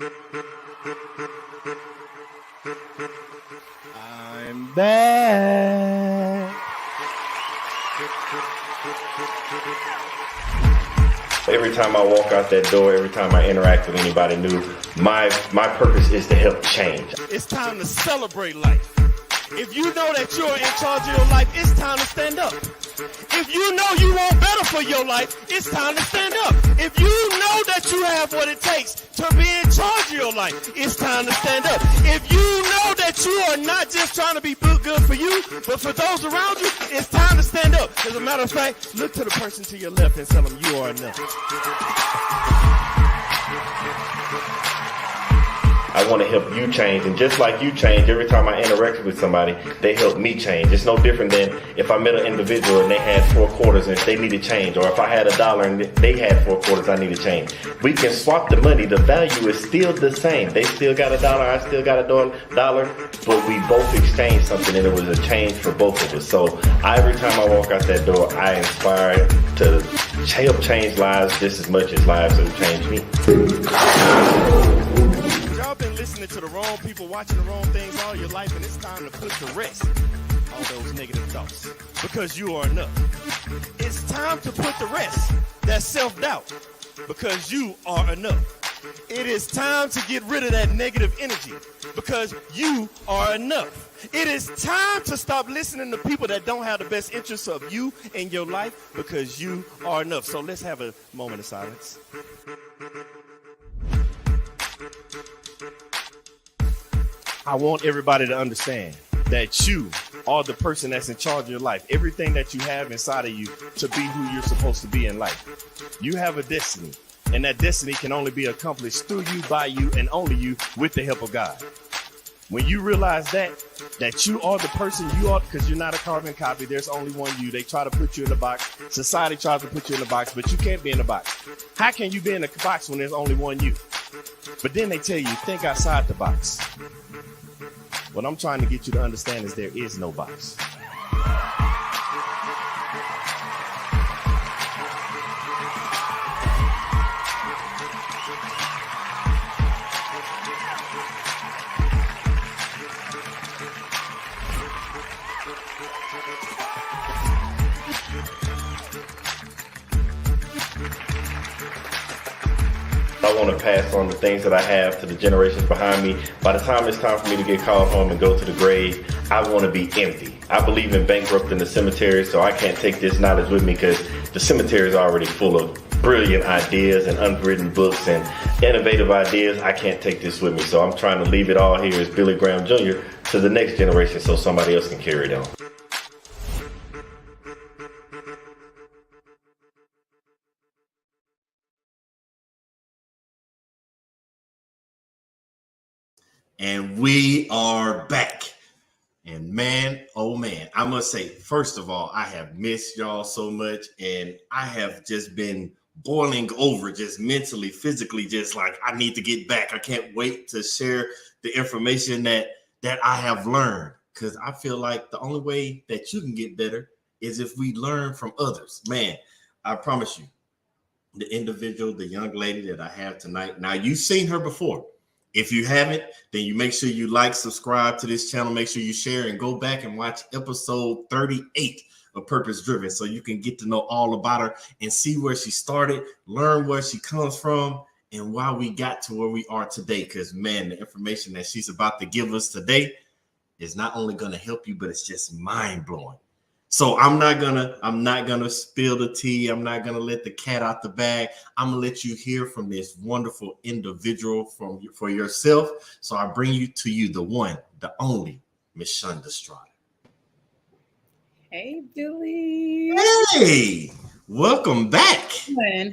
I'm back. Every time I walk out that door, every time I interact with anybody new, my purpose is to help change. It's time to celebrate life. If you know that you're in charge of your life, it's time to stand up. If you know you want better for your life, it's time to stand up. If you know that you have what it takes to be in charge of your life, it's time to stand up. If you know that you are not just trying to be good for you, but for those around you, it's time to stand up. As a matter of fact, look to the person to your left and tell them you are enough. I want to help you change, and just like you change, every time I interact with somebody, they help me change. It's no different than if I met an individual and they had 4 quarters and they needed change, or if I had $1 and they had 4 quarters, I need to change. We can swap the money. The value is still the same. They still got $1, I still got $1, but we both exchanged something, and it was a change for both of us. So every time I walk out that door, I inspire to help change lives just as much as lives have changed me. Y'all been listening to the wrong people, watching the wrong things all your life, and it's time to put to rest all those negative thoughts, because you are enough. It's time to put to rest that self-doubt, because you are enough. It is time to get rid of that negative energy, because you are enough. It is time to stop listening to people that don't have the best interests of you in your life, because you are enough. So let's have a moment of silence. I want everybody to understand that you are the person that's in charge of your life. Everything that you have inside of you to be who you're supposed to be in life. You have a destiny, and that destiny can only be accomplished through you, by you, and only you, with the help of God. When you realize that you are the person you are, because you're not a carbon copy, there's only one you. They try to put you in a box. Society tries to put you in a box, but you can't be in a box. How can you be in a box when there's only one you? But then they tell you, think outside the box. What I'm trying to get you to understand is there is no box. I want to pass on the things that I have to the generations behind me. By the time it's time for me to get called home and go to the grave, I want to be empty. I believe in bankrupting the cemetery, so I can't take this knowledge with me, because the cemetery is already full of brilliant ideas and unwritten books and innovative ideas. I can't take this with me, so I'm trying to leave it all here as Billy Graham Jr. to the next generation so somebody else can carry it on. And we are back. And man, oh man, I must say, first of all, I have missed y'all so much. And I have just been boiling over, just mentally, physically, just like, I need to get back. I can't wait to share the information that I have learned. Because I feel like the only way that you can get better is if we learn from others. Man, I promise you, the individual, the young lady that I have tonight, now you've seen her before. If you haven't, then you make sure you like, subscribe to this channel, make sure you share, and go back and watch episode 38 of Purpose Driven so you can get to know all about her and see where she started, learn where she comes from, and why we got to where we are today. Because, man, the information that she's about to give us today is not only going to help you, but it's just mind-blowing. So I'm not gonna spill the tea. I'm not gonna let the cat out the bag. I'm gonna let you hear from this wonderful individual for yourself. So I bring you to you, the one, the only, Miss Shonda Strider. Hey, Billy. Hey, welcome back.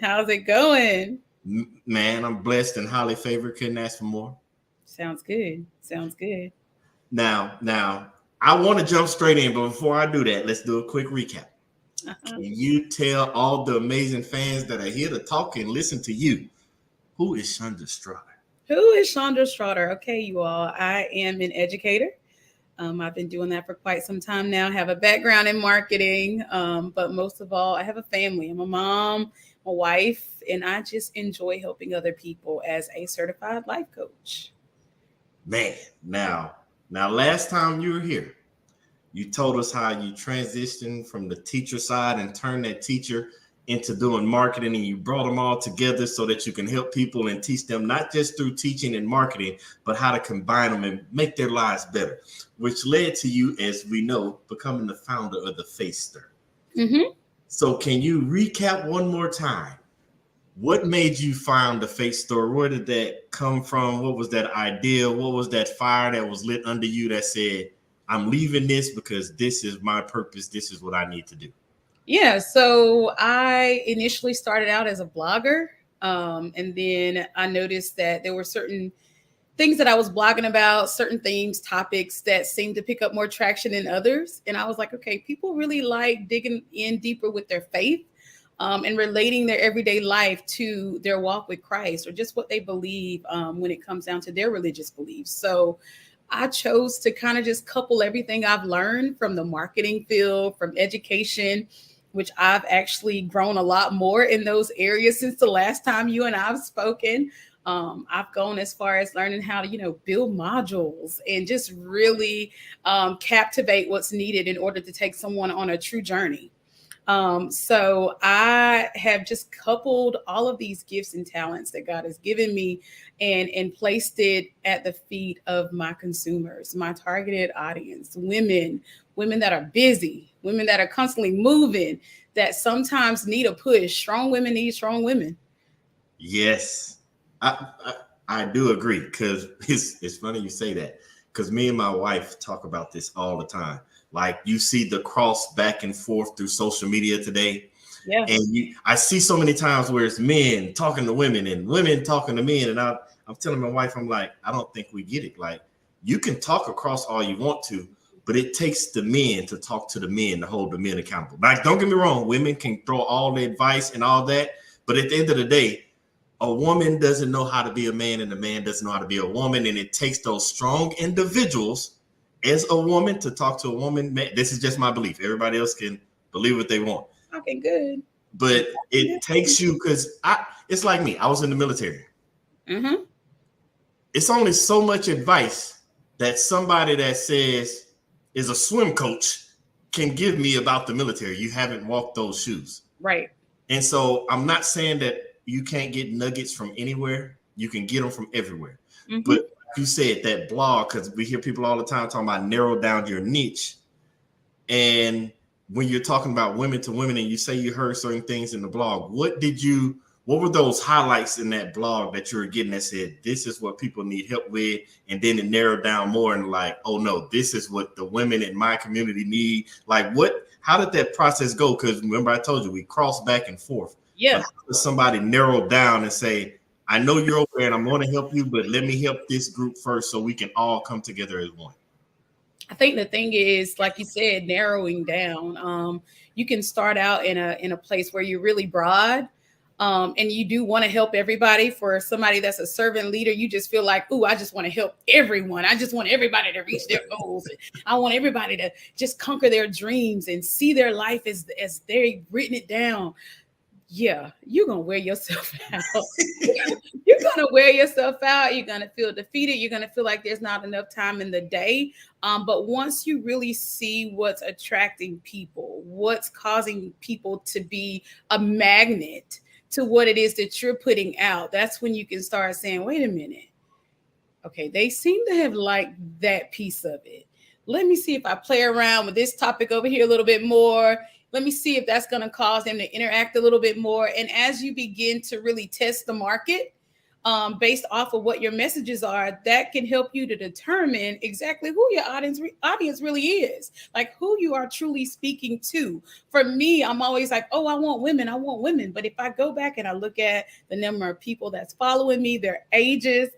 How's it going? Man, I'm blessed and highly favored. Couldn't ask for more. Sounds good. Now. I want to jump straight in, but before I do that, let's do a quick recap. Can you tell all the amazing fans that are here to talk and listen to you, who is Shonda Strider? Who is Shonda Strider? Okay, you all. I am an educator. I've been doing that for quite some time now. I have a background in marketing, but most of all, I have a family. I'm a mom, a wife, and I just enjoy helping other people as a certified life coach. Man, now, last time you were here, you told us how you transitioned from the teacher side and turned that teacher into doing marketing, and you brought them all together so that you can help people and teach them not just through teaching and marketing, but how to combine them and make their lives better, which led to you, as we know, becoming the founder of the Faith Stir. Mm-hmm. So can you recap one more time? What made you found the Faith Stir? Where did that come from? What was that idea? What was that fire that was lit under you that said, I'm leaving this because this is my purpose. This is what I need to do? Yeah, so I initially started out as a blogger, and then I noticed that there were certain things that I was blogging about, certain themes, topics that seemed to pick up more traction than others. And I was like, okay, people really like digging in deeper with their faith, and relating their everyday life to their walk with Christ, or just what they believe when it comes down to their religious beliefs. So I chose to kind of just couple everything I've learned from the marketing field, from education, which I've actually grown a lot more in those areas since the last time you and I've spoken. I've gone as far as learning how to, build modules and just really captivate what's needed in order to take someone on a true journey. So I have just coupled all of these gifts and talents that God has given me and placed it at the feet of my consumers, my targeted audience, women that are busy, women that are constantly moving, that sometimes need a push. Strong women need strong women. Yes, I do agree, because it's funny you say that, because me and my wife talk about this all the time. Like, you see the cross back and forth through social media today. Yeah. And I see so many times where it's men talking to women and women talking to men. And I'm telling my wife, I'm like, I don't think we get it. Like, you can talk across all you want to, but it takes the men to talk to the men to hold the men accountable. Like, don't get me wrong, women can throw all the advice and all that, but at the end of the day, a woman doesn't know how to be a man and a man doesn't know how to be a woman. And it takes those strong individuals as a woman to talk to a woman. This is just my belief. Everybody else can believe what they want. Okay, good. But it takes you, because it's like me. I was in the military. Mm-hmm. It's only so much advice that somebody that says is a swim coach can give me about the military. You haven't walked those shoes. Right. And so I'm not saying that you can't get nuggets from anywhere. You can get them from everywhere. Mm-hmm. But like you said, that blog, because we hear people all the time talking about narrow down your niche. And when you're talking about women to women and you say you heard certain things in the blog, what were those highlights in that blog that you were getting that said, this is what people need help with? And then it narrowed down more and like, oh no, this is what the women in my community need. Like, how did that process go? Because remember, I told you we crossed back and forth. Yeah. How does somebody narrow down and say, I know you're over there and I'm going to help you, but let me help this group first so we can all come together as one? I think the thing is, like you said, narrowing down. You can start out in a place where you're really broad, and you do want to help everybody. For somebody that's a servant leader, you just feel like, ooh, I just want to help everyone. I just want everybody to reach their goals. I want everybody to just conquer their dreams and see their life as they've written it down. Yeah, you're going to wear yourself out. You're going to wear yourself out. You're going to feel defeated. You're going to feel like there's not enough time in the day. But once you really see what's attracting people, what's causing people to be a magnet to what it is that you're putting out, that's when you can start saying, wait a minute. Okay, they seem to have liked that piece of it. Let me see if I play around with this topic over here a little bit more. Let me see if that's going to cause them to interact a little bit more. And as you begin to really test the market based off of what your messages are, that can help you to determine exactly who your audience really is, like who you are truly speaking to. For me, I'm always like, oh, I want women. But if I go back and I look at the number of people that's following me, their ages,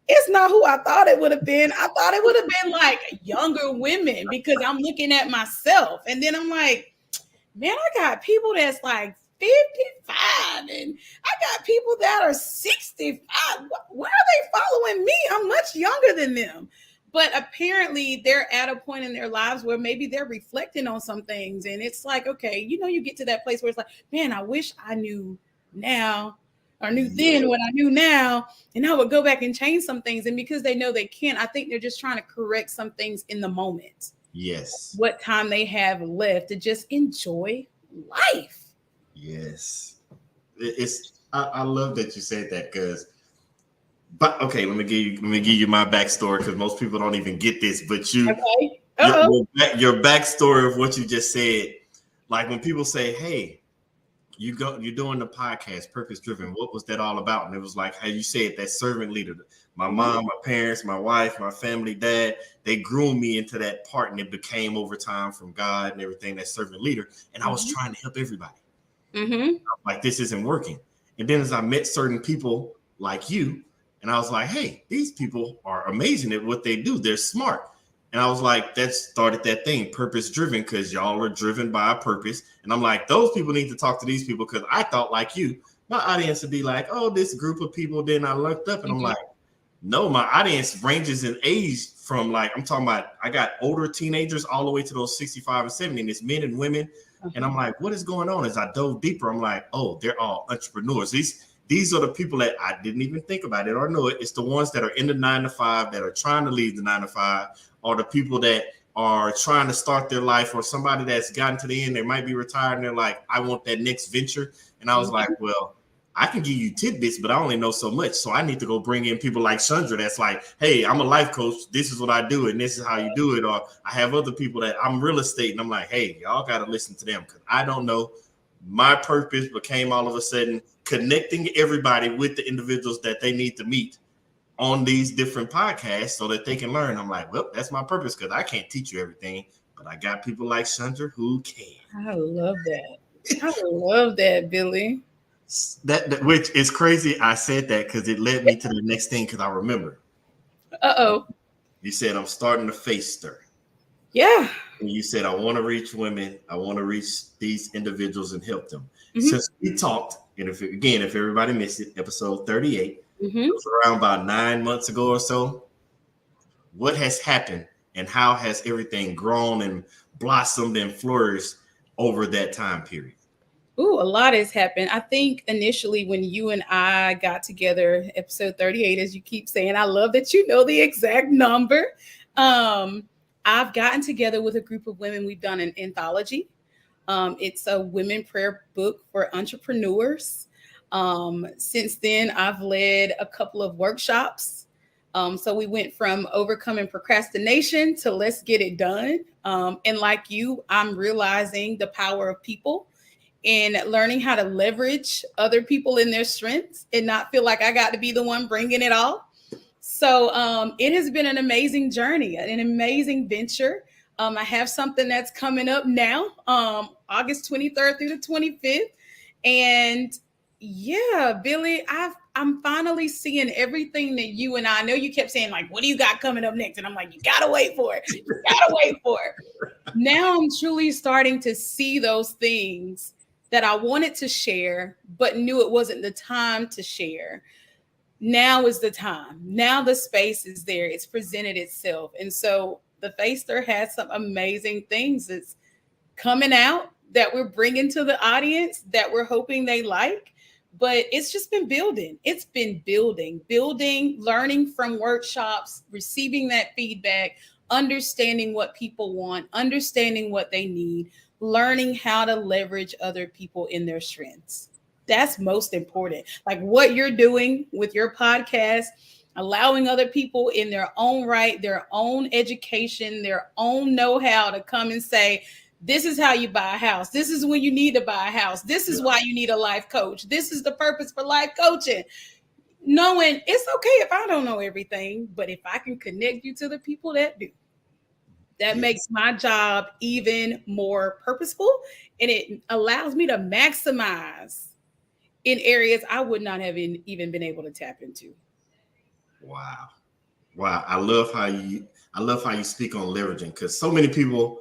it's not who I thought it would have been. I thought it would have been like younger women, because I'm looking at myself and then I'm like, man, I got people that's like 55 and I got people that are 65. Why are they following me? I'm much younger than them. But apparently they're at a point in their lives where maybe they're reflecting on some things. And it's like, okay, you get to that place where it's like, man, I wish I knew now or knew then what I knew now. And I would go back and change some things. And because they know they can't, I think they're just trying to correct some things in the moment. Yes. What time they have left to just enjoy life. Yes. I love that you said that, because but okay, let me give you my backstory, because most people don't even get this, but you okay. your backstory of what you just said. Like when people say, hey, you're doing the podcast Purpose Driven, what was that all about? And it was like how you said, that servant leader. My mom, my parents, my wife, my family, dad, they groomed me into that part, and it became over time from God and everything, that servant leader. And I was trying to help everybody. Like, this isn't working. And then as I met certain people like you, and I was like, hey, these people are amazing at what they do. They're smart. And I was like, that started that thing, Purpose Driven, because y'all are driven by a purpose. And I'm like, those people need to talk to these people, because I thought like you, my audience would be like, oh, this group of people. Then I looked up and I'm like, no, my audience ranges in age from, like, I'm talking about, I got older teenagers all the way to those 65 and 70, and it's men and women. And I'm like, what is going on? As I dove deeper, I'm like, oh, they're all entrepreneurs. These are the people that I didn't even think about it or know it. It's the ones that are in the 9 to 5, that are trying to leave the 9 to 5, or the people that are trying to start their life, or somebody that's gotten to the end, they might be retired and they're like, I want that next venture. And I was like, well, I can give you tidbits, but I only know so much. So I need to go bring in people like Chandra that's like, hey, I'm a life coach. This is what I do, and this is how you do it. Or I have other people that I'm real estate, and I'm like, hey, y'all got to listen to them, because I don't know. My purpose became all of a sudden connecting everybody with the individuals that they need to meet on these different podcasts so that they can learn. I'm like, well, that's my purpose, because I can't teach you everything, but I got people like Chandra who can. I love that. I love that, Billy. That which is crazy. I said that because it led me to the next thing, because I remember. You said, I'm starting to face stir. Yeah. And you said, I want to reach women. I want to reach these individuals and help them. Since we talked, and if everybody missed it, episode 38, it was around about 9 months ago or so. What has happened, and how has everything grown and blossomed and flourished over that time period? Ooh, a lot has happened. I think initially when you and I got together, episode 38, as you keep saying, I love that you know the exact number. I've gotten together with a group of women. We've done an anthology. It's a women prayer book for entrepreneurs. Since then, I've led a couple of workshops. So we went from overcoming procrastination to let's get it done. And like you, I'm realizing the power of people and learning how to leverage other people in their strengths and not feel like I got to be the one bringing it all. So it has been an amazing journey, an amazing venture. I have something that's coming up now, August 23rd through the 25th. And yeah, Billy, I'm finally seeing everything that you and I know. You kept saying, like, what do you got coming up next? And I'm like, you got to wait for it. You got to wait for it. Now I'm truly starting to see those things that I wanted to share, but knew it wasn't the time to share. Now is the time. Now the space is there. It's presented itself. And so the Face Stir has some amazing things that's coming out that we're bringing to the audience that we're hoping they like. But it's just been building. It's been building, learning from workshops, receiving that feedback, understanding what people want, understanding what they need, learning how to leverage other people in their strengths. That's most important. Like what you're doing with your podcast, allowing other people in their own right, their own education, their own know-how to come and say, this is how you buy a house. This is when you need to buy a house. This is why you need a life coach. This is the purpose for life coaching. Knowing it's okay if I don't know everything, but if I can connect you to the people that do, that makes my job even more purposeful, and it allows me to maximize in areas I would not have even been able to tap into. Wow. I love how you speak on leveraging, because so many people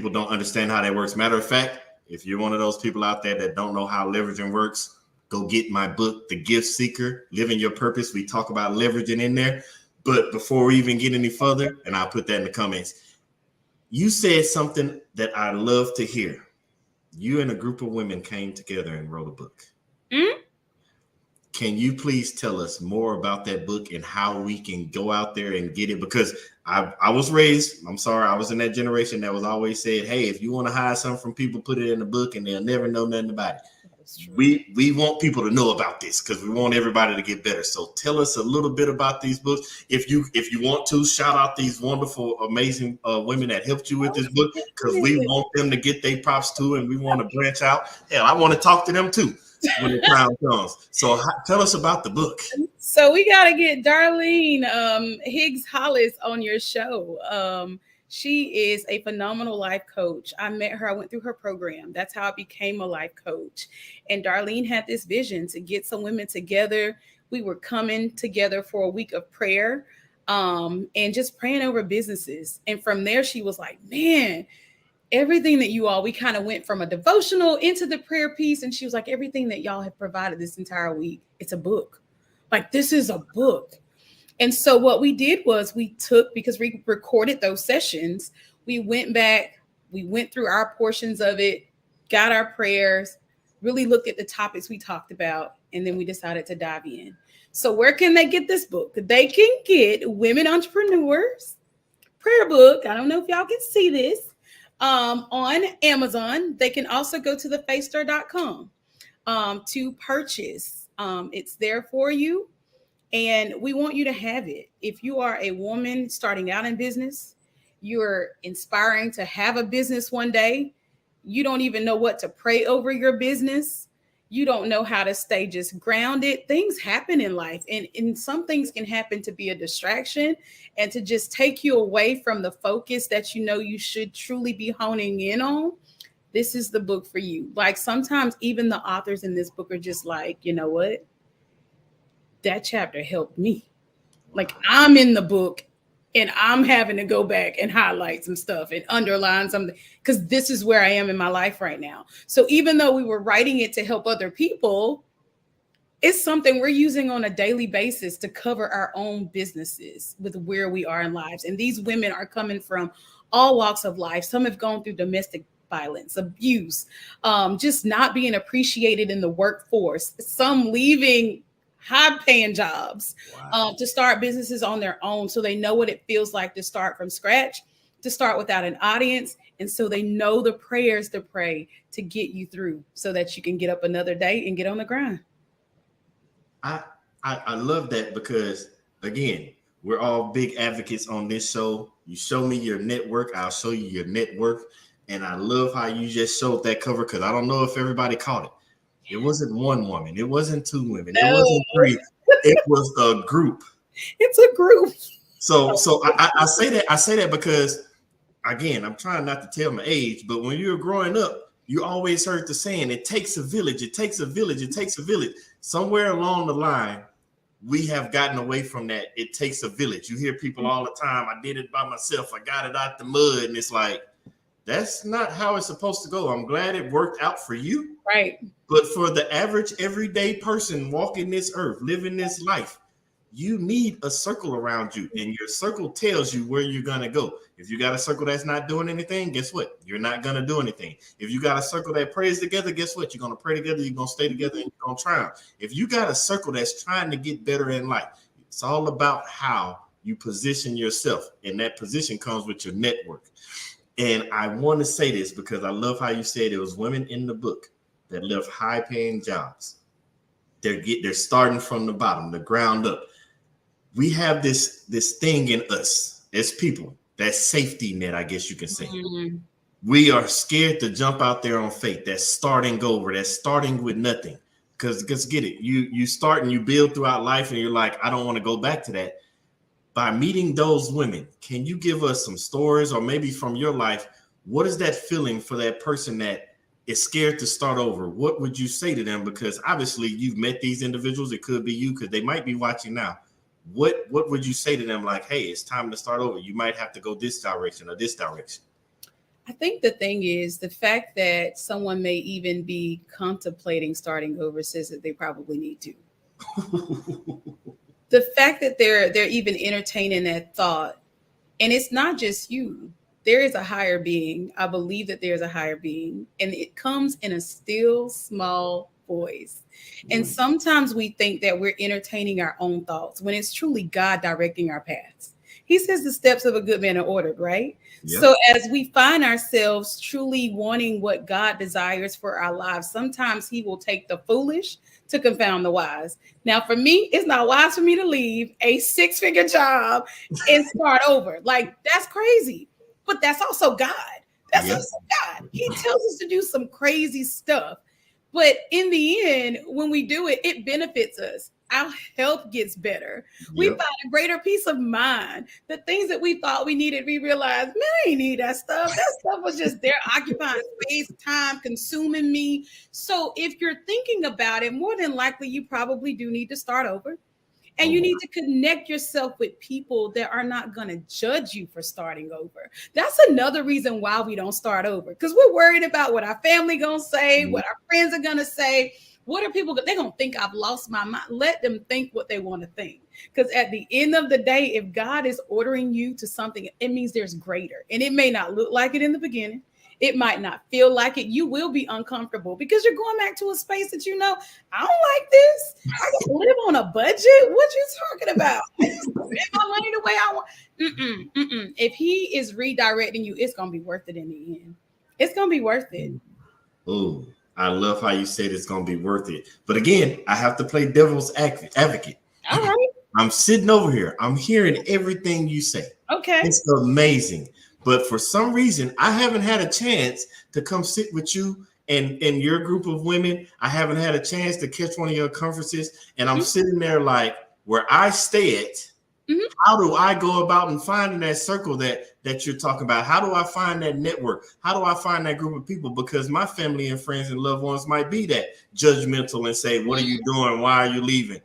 don't understand how that works. Matter of fact, if you're one of those people out there that don't know how leveraging works, go get my book, The Gift Seeker, Living Your Purpose. We talk about leveraging in there. But before we even get any further, and I'll put that in the comments, you said something that I love to hear. You and a group of women came together and wrote a book. Mm-hmm. Can you please tell us more about that book and how we can go out there and get it? Because I was raised, I'm sorry, I was in that generation that was always said, hey, if you want to hide something from people, put it in the book and they'll never know nothing about it. We want people to know about this because we want everybody to get better. So tell us a little bit about these books. If you want to, shout out these wonderful, amazing women that helped you with this book, because we want them to get their props too, and we want to branch out. Hell, I want to talk to them too when the time comes. So tell us about the book. So we got to get Darlene Higgs Hollis on your show. She is a phenomenal life coach. I met her. I went through her program. That's how I became a life coach. And Darlene had this vision to get some women together. We were coming together for a week of prayer and just praying over businesses. And from there, she was like, man, everything that we kind of went from a devotional into the prayer piece. And she was like, everything that y'all have provided this entire week, it's a book. Like, this is a book. And so what we did was because we recorded those sessions, we went back, we went through our portions of it, got our prayers, really looked at the topics we talked about, and then we decided to dive in. So where can they get this book? They can get Women Entrepreneurs Prayer Book. I don't know if y'all can see this on Amazon. They can also go to thefacestir.com to purchase. It's there for you. And we want you to have it. If you are a woman starting out in business, you're inspiring to have a business one day, you don't even know what to pray over your business, you don't know how to stay just grounded. Things happen in life, and some things can happen to be a distraction and to just take you away from the focus that you know you should truly be honing in on. This is the book for you. Like, sometimes even the authors in this book are just like, you know what? That chapter helped me. Like, I'm in the book and I'm having to go back and highlight some stuff and underline something because this is where I am in my life right now. So even though we were writing it to help other people, it's something we're using on a daily basis to cover our own businesses with where we are in lives. And these women are coming from all walks of life. Some have gone through domestic violence, abuse, just not being appreciated in the workforce, some leaving high-paying jobs to start businesses on their own, so they know what it feels like to start from scratch, to start without an audience, and so they know the prayers to pray to get you through, so that you can get up another day and get on the grind. I love that because, again, we're all big advocates on this show. You show me your network, I'll show you your network, and I love how you just showed that cover because I don't know if everybody caught it. It wasn't one woman. It wasn't two women. It wasn't three. It was a group. It's a group. So I say that. I say that because, again, I'm trying not to tell my age, but when you were growing up, you always heard the saying, it takes a village. It takes a village. It takes a village. Somewhere along the line, we have gotten away from that. It takes a village. You hear people all the time. I did it by myself. I got it out the mud. And it's like, that's not how it's supposed to go. I'm glad it worked out for you. Right. But for the average everyday person walking this earth, living this life, you need a circle around you, and your circle tells you where you're going to go. If you got a circle that's not doing anything, guess what? You're not going to do anything. If you got a circle that prays together, guess what? You're going to pray together, you're going to stay together, and you're going to triumph. If you got a circle that's trying to get better in life, it's all about how you position yourself, and that position comes with your network. And I want to say this because I love how you said it was women in the book that left high-paying jobs. They're starting from the bottom, the ground up. We have this thing in us as people, that safety net, I guess you can say. Mm-hmm. We are scared to jump out there on faith. That's starting over. That's starting with nothing. Because get it, you start and you build throughout life, and you're like, I don't want to go back to that. By meeting those women, can you give us some stories, or maybe from your life, what is that feeling for that person that is scared to start over? What would you say to them? Because obviously you've met these individuals. It could be you because they might be watching now. What would you say to them? Like, hey, it's time to start over. You might have to go this direction or this direction. I think the thing is the fact that someone may even be contemplating starting over says that they probably need to. the fact that they're even entertaining that thought, and it's not just you. There is a higher being. I believe that there's a higher being, and it comes in a still small voice. And sometimes we think that we're entertaining our own thoughts when it's truly God directing our paths. He says the steps of a good man are ordered, right? Yep. So as we find ourselves truly wanting what God desires for our lives, sometimes he will take the foolish to confound the wise. Now, for me, it's not wise for me to leave a 6-figure job and start over. Like, that's crazy. But that's also God. That's also God. He tells us to do some crazy stuff. But in the end, when we do it, it benefits us. Our health gets better. We find a greater peace of mind. The things that we thought we needed, we realized, man, I ain't need that stuff. That stuff was just there occupying space, time, consuming me. So if you're thinking about it, more than likely, you probably do need to start over. And you need to connect yourself with people that are not going to judge you for starting over. That's another reason why we don't start over, because we're worried about what our family going to say, what our friends are going to say. What are people? They're going to think I've lost my mind. Let them think what they want to think. Because at the end of the day, if God is ordering you to something, it means there's greater. And it may not look like it in the beginning. It might not feel like it. You will be uncomfortable because you're going back to a space that, I don't like this. I can live on a budget. What you talking about? I just spend my money the way I want. If he is redirecting you, it's going to be worth it in the end. It's going to be worth it. Oh, I love how you said it's going to be worth it. But again, I have to play devil's advocate. All right. I'm sitting over here. I'm hearing everything you say. Okay. It's amazing. But for some reason, I haven't had a chance to come sit with you and your group of women. I haven't had a chance to catch one of your conferences. And I'm sitting there like, where I stay at, how do I go about and finding that circle that you're talking about? How do I find that network? How do I find that group of people? Because my family and friends and loved ones might be that judgmental and say, what are you doing? Why are you leaving?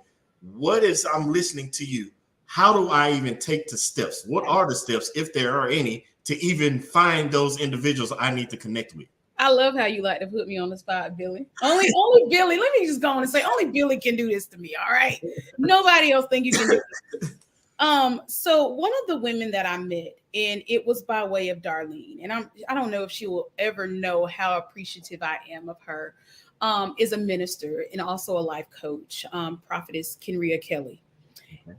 What is I'm listening to you? How do I even take the steps? What are the steps, if there are any, to even find those individuals I need to connect with? I love how you like to put me on the spot, Billy. Only Billy. Let me just go on and say, only Billy can do this to me. All right. Nobody else think you can do this. So one of the women that I met, and it was by way of Darlene, and I don't know if she will ever know how appreciative I am of her, is a minister and also a life coach, prophetess Kenria Kelly.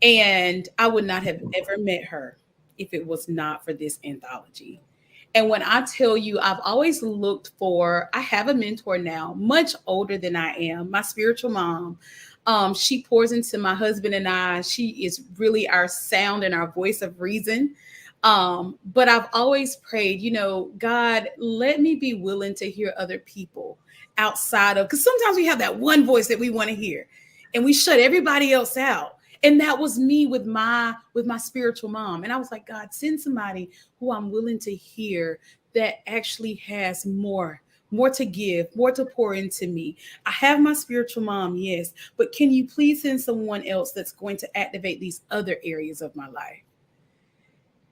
And I would not have ever met her if it was not for this anthology. And when I tell you, I've always looked for, I have a mentor now, much older than I am, my spiritual mom. She pours into my husband and I. She is really our sound and our voice of reason. But I've always prayed, God, let me be willing to hear other people outside of, because sometimes we have that one voice that we want to hear and we shut everybody else out. And that was me with my spiritual mom. And I was like, God, send somebody who I'm willing to hear that actually has more to give, more to pour into me. I have my spiritual mom, yes, but can you please send someone else that's going to activate these other areas of my life?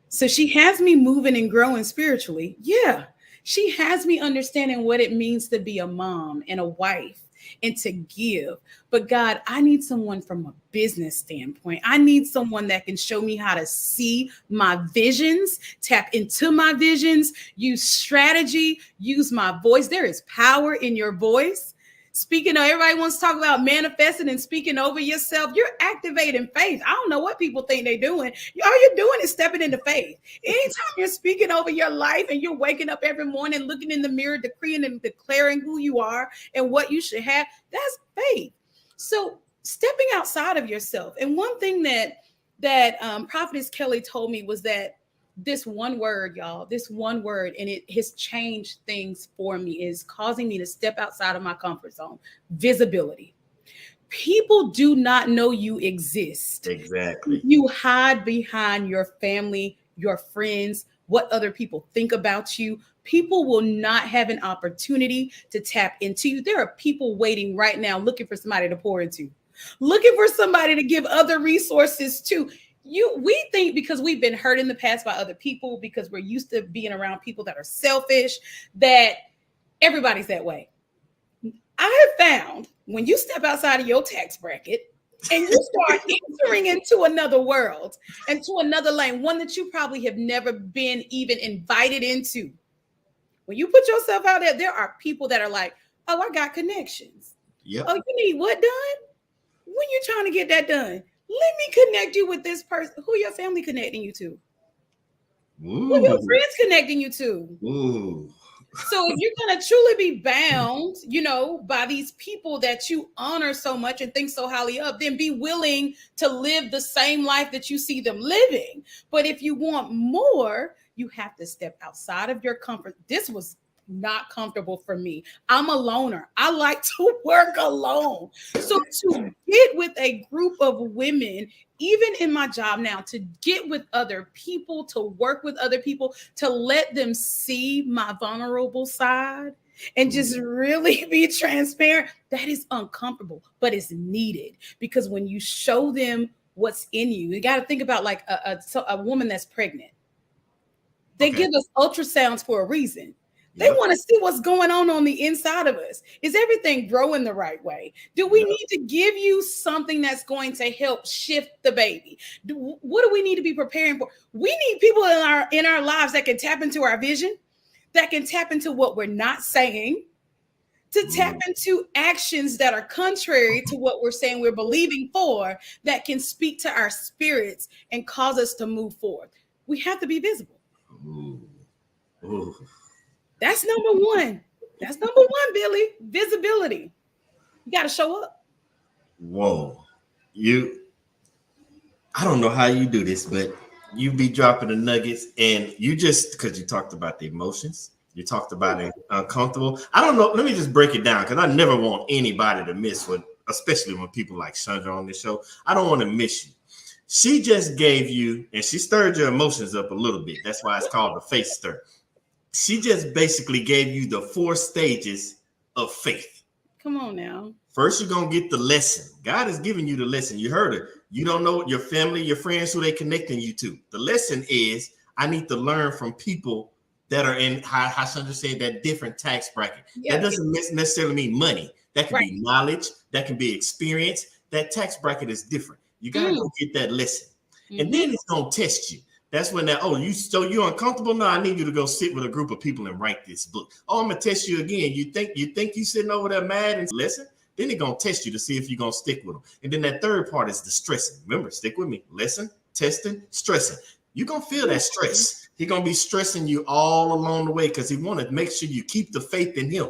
So she has me moving and growing spiritually. Yeah, she has me understanding what it means to be a mom and a wife and to give. But God, I need someone from a business standpoint. I need someone that can show me how to see my visions, tap into my visions, use strategy, use my voice. There is power in your voice. Speaking of, everybody wants to talk about manifesting and speaking over yourself. You're activating faith. I don't know what people think they're doing. All you're doing is stepping into faith. Anytime you're speaking over your life and you're waking up every morning, looking in the mirror, decreeing and declaring who you are and what you should have, that's faith. So stepping outside of yourself. And one thing that Prophetess Kelly told me was that this one word, y'all, this one word, and it has changed things for me, is causing me to step outside of my comfort zone. Visibility. People do not know you exist. Exactly. You hide behind your family, your friends, what other people think about you. People will not have an opportunity to tap into you. There are people waiting right now looking for somebody to pour into, looking for somebody to give other resources to. We think because we've been hurt in the past by other people, because we're used to being around people that are selfish, that everybody's that way. I have found when you step outside of your tax bracket, And you start entering into another world, into another lane, one that you probably have never been even invited into. When you put yourself out there are people that are like, oh, I got connections. Yep. Oh, you need what done? When you trying to get that done? Let me connect you with this person. Who your family connecting you to? Ooh. Who your friends connecting you to? Ooh. So if you're going to truly be bound, by these people that you honor so much and think so highly of, then be willing to live the same life that you see them living. But if you want more, you have to step outside of your comfort. This was not comfortable for me. I'm a loner. I like to work alone. So to get with a group of women, even in my job now, to get with other people, to work with other people, to let them see my vulnerable side and just really be transparent, that is uncomfortable, but it's needed. Because when you show them what's in you got to think about like a woman that's pregnant. They give us ultrasounds for a reason. They want to see what's going on the inside of us. Is everything growing the right way? Do we need to give you something that's going to help shift the baby? What do we need to be preparing for? We need people in our lives that can tap into our vision, that can tap into what we're not saying, to tap into actions that are contrary to what we're saying we're believing for, that can speak to our spirits and cause us to move forward. We have to be visible. Ooh. That's number one. That's number one, Billy. Visibility. You got to show up. Whoa. I don't know how you do this, but you be dropping the nuggets and because you talked about the emotions, you talked about it uncomfortable. I don't know. Let me just break it down because I never want anybody to miss especially when people like Chandra on this show. I don't want to miss you. She just gave you, and she stirred your emotions up a little bit. That's why it's called the faith stir. She just basically gave you the 4 stages of faith. Come on now. First, you're going to get the lesson. God is giving you the lesson. You heard it. You don't know your family, your friends, who they connecting you to. The lesson is, I need to learn from people that are in, how Chandra said, that different tax bracket. That doesn't necessarily mean money. That can be knowledge. That can be experience. That tax bracket is different. You got to go get that lesson. And then it's going to test you. That's when you're uncomfortable. No, I need you to go sit with a group of people and write this book. Oh, I'm gonna test you again. You think you sitting over there mad and listen? Then they're gonna test you to see if you're gonna stick with them. And then that third part is the stressing. Remember, stick with me. Listen, testing, stressing. You're gonna feel that stress. He's gonna be stressing you all along the way because he want to make sure you keep the faith in him.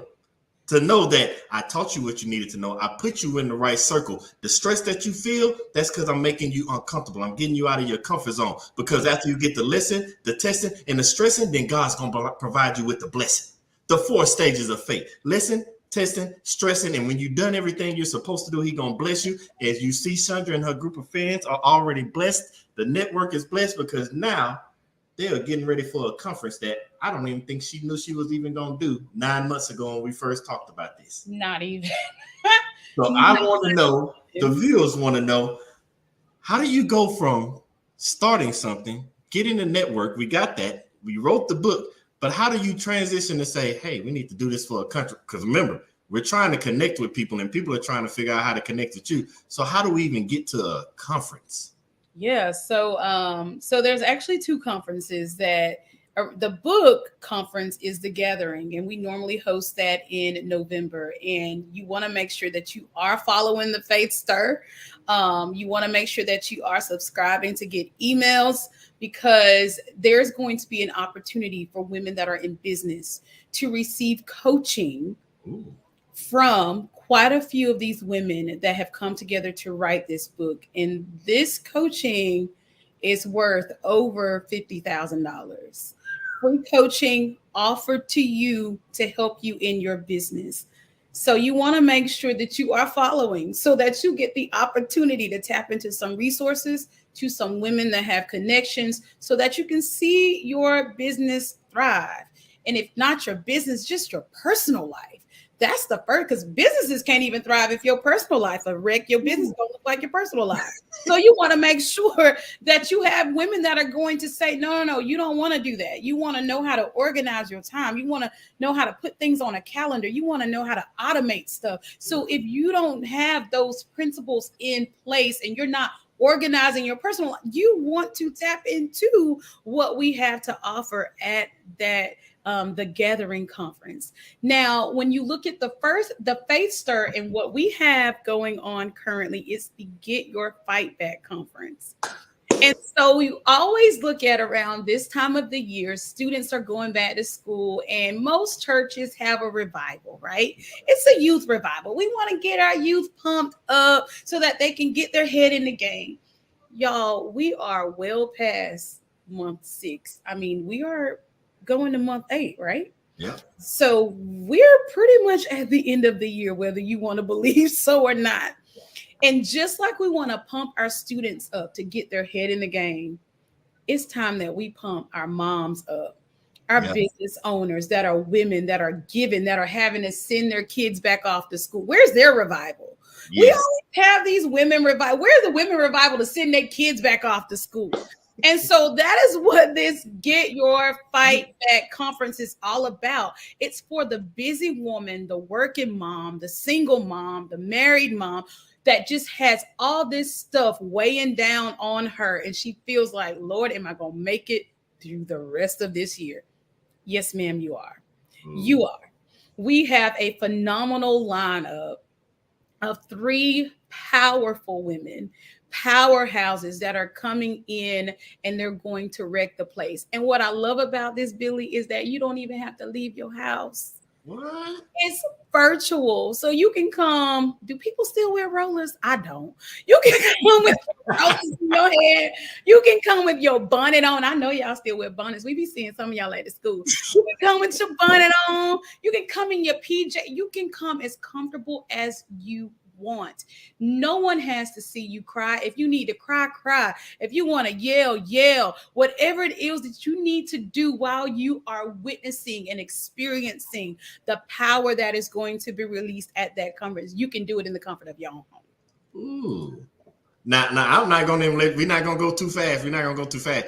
To know that I taught you what you needed to know. I put you in the right circle. The stress that you feel, that's because I'm making you uncomfortable. I'm getting you out of your comfort zone. Because after you get the lesson, the testing, and the stressing, then God's going to provide you with the blessing. The 4 stages of faith. Listen, testing, stressing, and when you've done everything you're supposed to do, He's going to bless you. As you see, Chandra and her group of fans are already blessed. The network is blessed because now they are getting ready for a conference that I don't even think she knew she was even going to do 9 months ago when we first talked about this. Not even. So I want to know, the viewers want to know, how do you go from starting something, getting a network? We got that. We wrote the book. But how do you transition to say, hey, we need to do this for a country? Because remember, we're trying to connect with people and people are trying to figure out how to connect with you. So how do we even get to a conference? Yeah, so there's actually 2 conferences that the book conference is The Gathering, and we normally host that in November. And you want to make sure that you are following the Faith Stir. You want to make sure that you are subscribing to get emails, because there's going to be an opportunity for women that are in business to receive coaching from quite a few of these women that have come together to write this book. And this coaching is worth over $50,000. Free coaching offered to you to help you in your business. So you want to make sure that you are following so that you get the opportunity to tap into some resources, to some women that have connections, so that you can see your business thrive. And if not your business, just your personal life. That's the first, because businesses can't even thrive if your personal life a wreck. Your business don't look like your personal life. So you want to make sure that you have women that are going to say, no, you don't want to do that. You want to know how to organize your time. You want to know how to put things on a calendar. You want to know how to automate stuff. So if you don't have those principles in place and you're not organizing your personal life, you want to tap into what we have to offer at that the Gathering Conference. Now, when you look at the Faith Stir, and what we have going on currently is the Get Your Fight Back Conference. And so we always look at around this time of the year, students are going back to school, and most churches have a revival, right? It's a youth revival. We want to get our youth pumped up so that they can get their head in the game. Y'all, we are well past month 6. I mean, we are going to month 8, right? Yeah. So we're pretty much at the end of the year, whether you want to believe so or not. And just like we want to pump our students up to get their head in the game, it's time that we pump our moms up, our business owners that are women, that are giving, that are having to send their kids back off to school. Where's their revival? Yes. We always have these women revival. Where's the women revival to send their kids back off to school? And so that is what this Get Your Fight Back Conference is all about. It's for the busy woman, the working mom, the single mom, the married mom that just has all this stuff weighing down on her. And she feels like, Lord, am I going to make it through the rest of this year? Yes, ma'am, you are. You are. We have a phenomenal lineup of 3 powerful women, powerhouses that are coming in, and they're going to wreck the place. And what I love about this, Billy, is that you don't even have to leave your house. What? It's virtual. So you can come. Do people still wear rollers? I don't. You can come with rollers in your head. You can come with your bonnet on. I know y'all still wear bonnets. We be seeing some of y'all at the school. You can come with your bonnet on. You can come in your PJ. You can come as comfortable as you want. No one has to see you cry. If you need to cry, cry. If you want to yell, yell. Whatever it is that you need to do while you are witnessing and experiencing the power that is going to be released at that conference, you can do it in the comfort of your own home. Ooh. Now I'm not gonna we're not gonna go too fast. We're not gonna go too fast.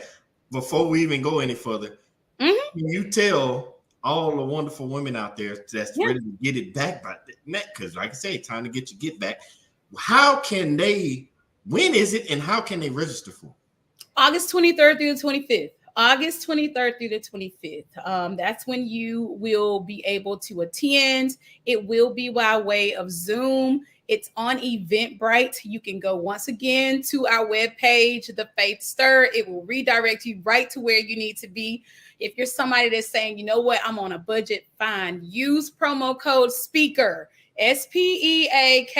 Before we even go any further, can you tell all the wonderful women out there that's ready to get it back by that? Because like I say, time to get your get back. How can they, when is it, and how can they register for? August 23rd through the 25th. August 23rd through the 25th. That's when you will be able to attend. It will be by way of Zoom. It's on Eventbrite. You can go once again to our webpage, The Faith Stir. It will redirect you right to where you need to be. If you're somebody that's saying, you know what, I'm on a budget, fine. Use promo code SPEAKER, SPEAKER.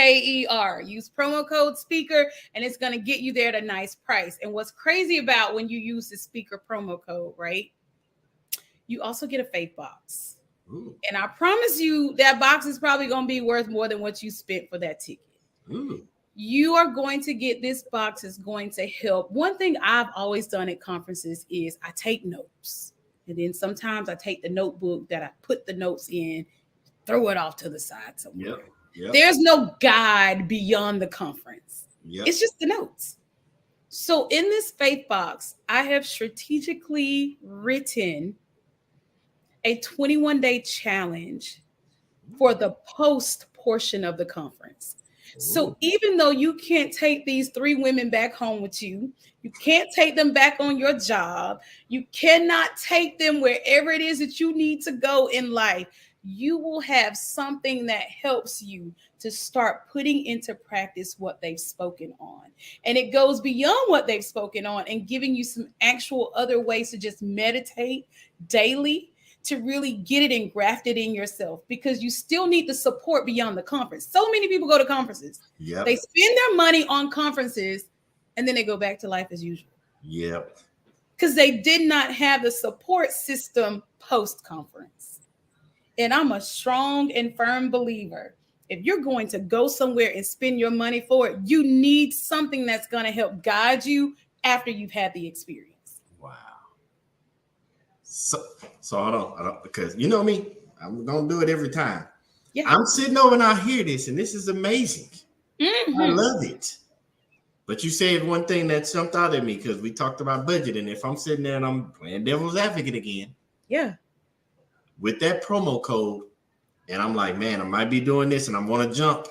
Use promo code SPEAKER, and it's going to get you there at a nice price. And what's crazy about when you use the SPEAKER promo code, right? You also get a faith box. Ooh. And I promise you that box is probably going to be worth more than what you spent for that ticket. Ooh. You are going to get this box. Is going to help. One thing I've always done at conferences is I take notes. And then sometimes I take the notebook that I put the notes in, throw it off to the side somewhere. Yep. There's no guide beyond the conference. It's just the notes. So in this faith box, I have strategically written a 21-day challenge for the post portion of the conference. So even though you can't take these 3 women back home with you, you can't take them back on your job, you cannot take them wherever it is that you need to go in life, you will have something that helps you to start putting into practice what they've spoken on. And it goes beyond what they've spoken on and giving you some actual other ways to just meditate daily, to really get it engrafted in yourself, because you still need the support beyond the conference. So many people go to conferences. Yep. They spend their money on conferences and then they go back to life as usual. Yep. Because they did not have the support system post-conference. And I'm a strong and firm believer. If you're going to go somewhere and spend your money for it, you need something that's going to help guide you after you've had the experience. Wow. So hold on, because you know me, I'm gonna do it every time. Yeah. I'm sitting over and I hear this, and this is amazing. I love it. But you said one thing that jumped out at me because we talked about budget, and if I'm sitting there and I'm playing devil's advocate again, Yeah. with that promo code, and I'm like, man, I might be doing this and I want to jump,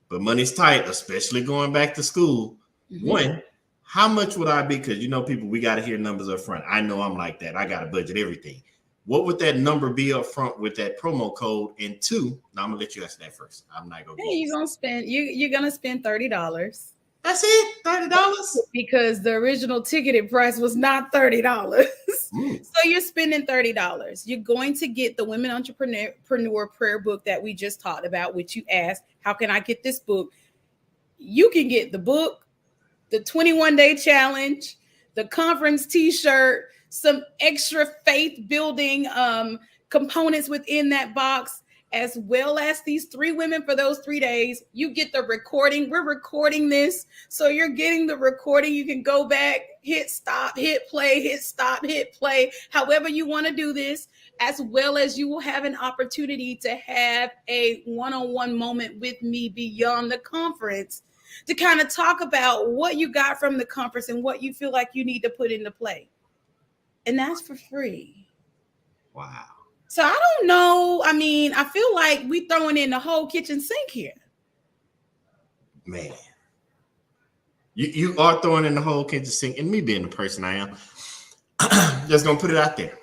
but money's tight, especially going back to school. One, how much would I be? Because people, we got to hear numbers up front. I know I'm like that. I got to budget everything. What would that number be up front with that promo code? And two, now I'm gonna let you answer that first. I'm not gonna. Hey, you're gonna spend $30. That's it, $30. Because the original ticketed price was not $30. So you're spending $30. You're going to get the Women Entrepreneur Prayer Book that we just talked about, which you asked, how can I get this book? You can get the book, the 21-day challenge, the conference t-shirt, some extra faith building components within that box, as well as these 3 women for those 3 days. You get the recording. We're recording this. So you're getting the recording. You can go back, hit stop, hit play, hit stop, hit play, however you want to do this, as well as you will have an opportunity to have a one-on-one moment with me beyond the conference to kind of talk about what you got from the conference and what you feel like you need to put into play. And that's for free. Wow. So I don't know. I mean, I feel like we throwing in the whole kitchen sink here. Man. You are throwing in the whole kitchen sink, and me being the person I am, just gonna put it out there.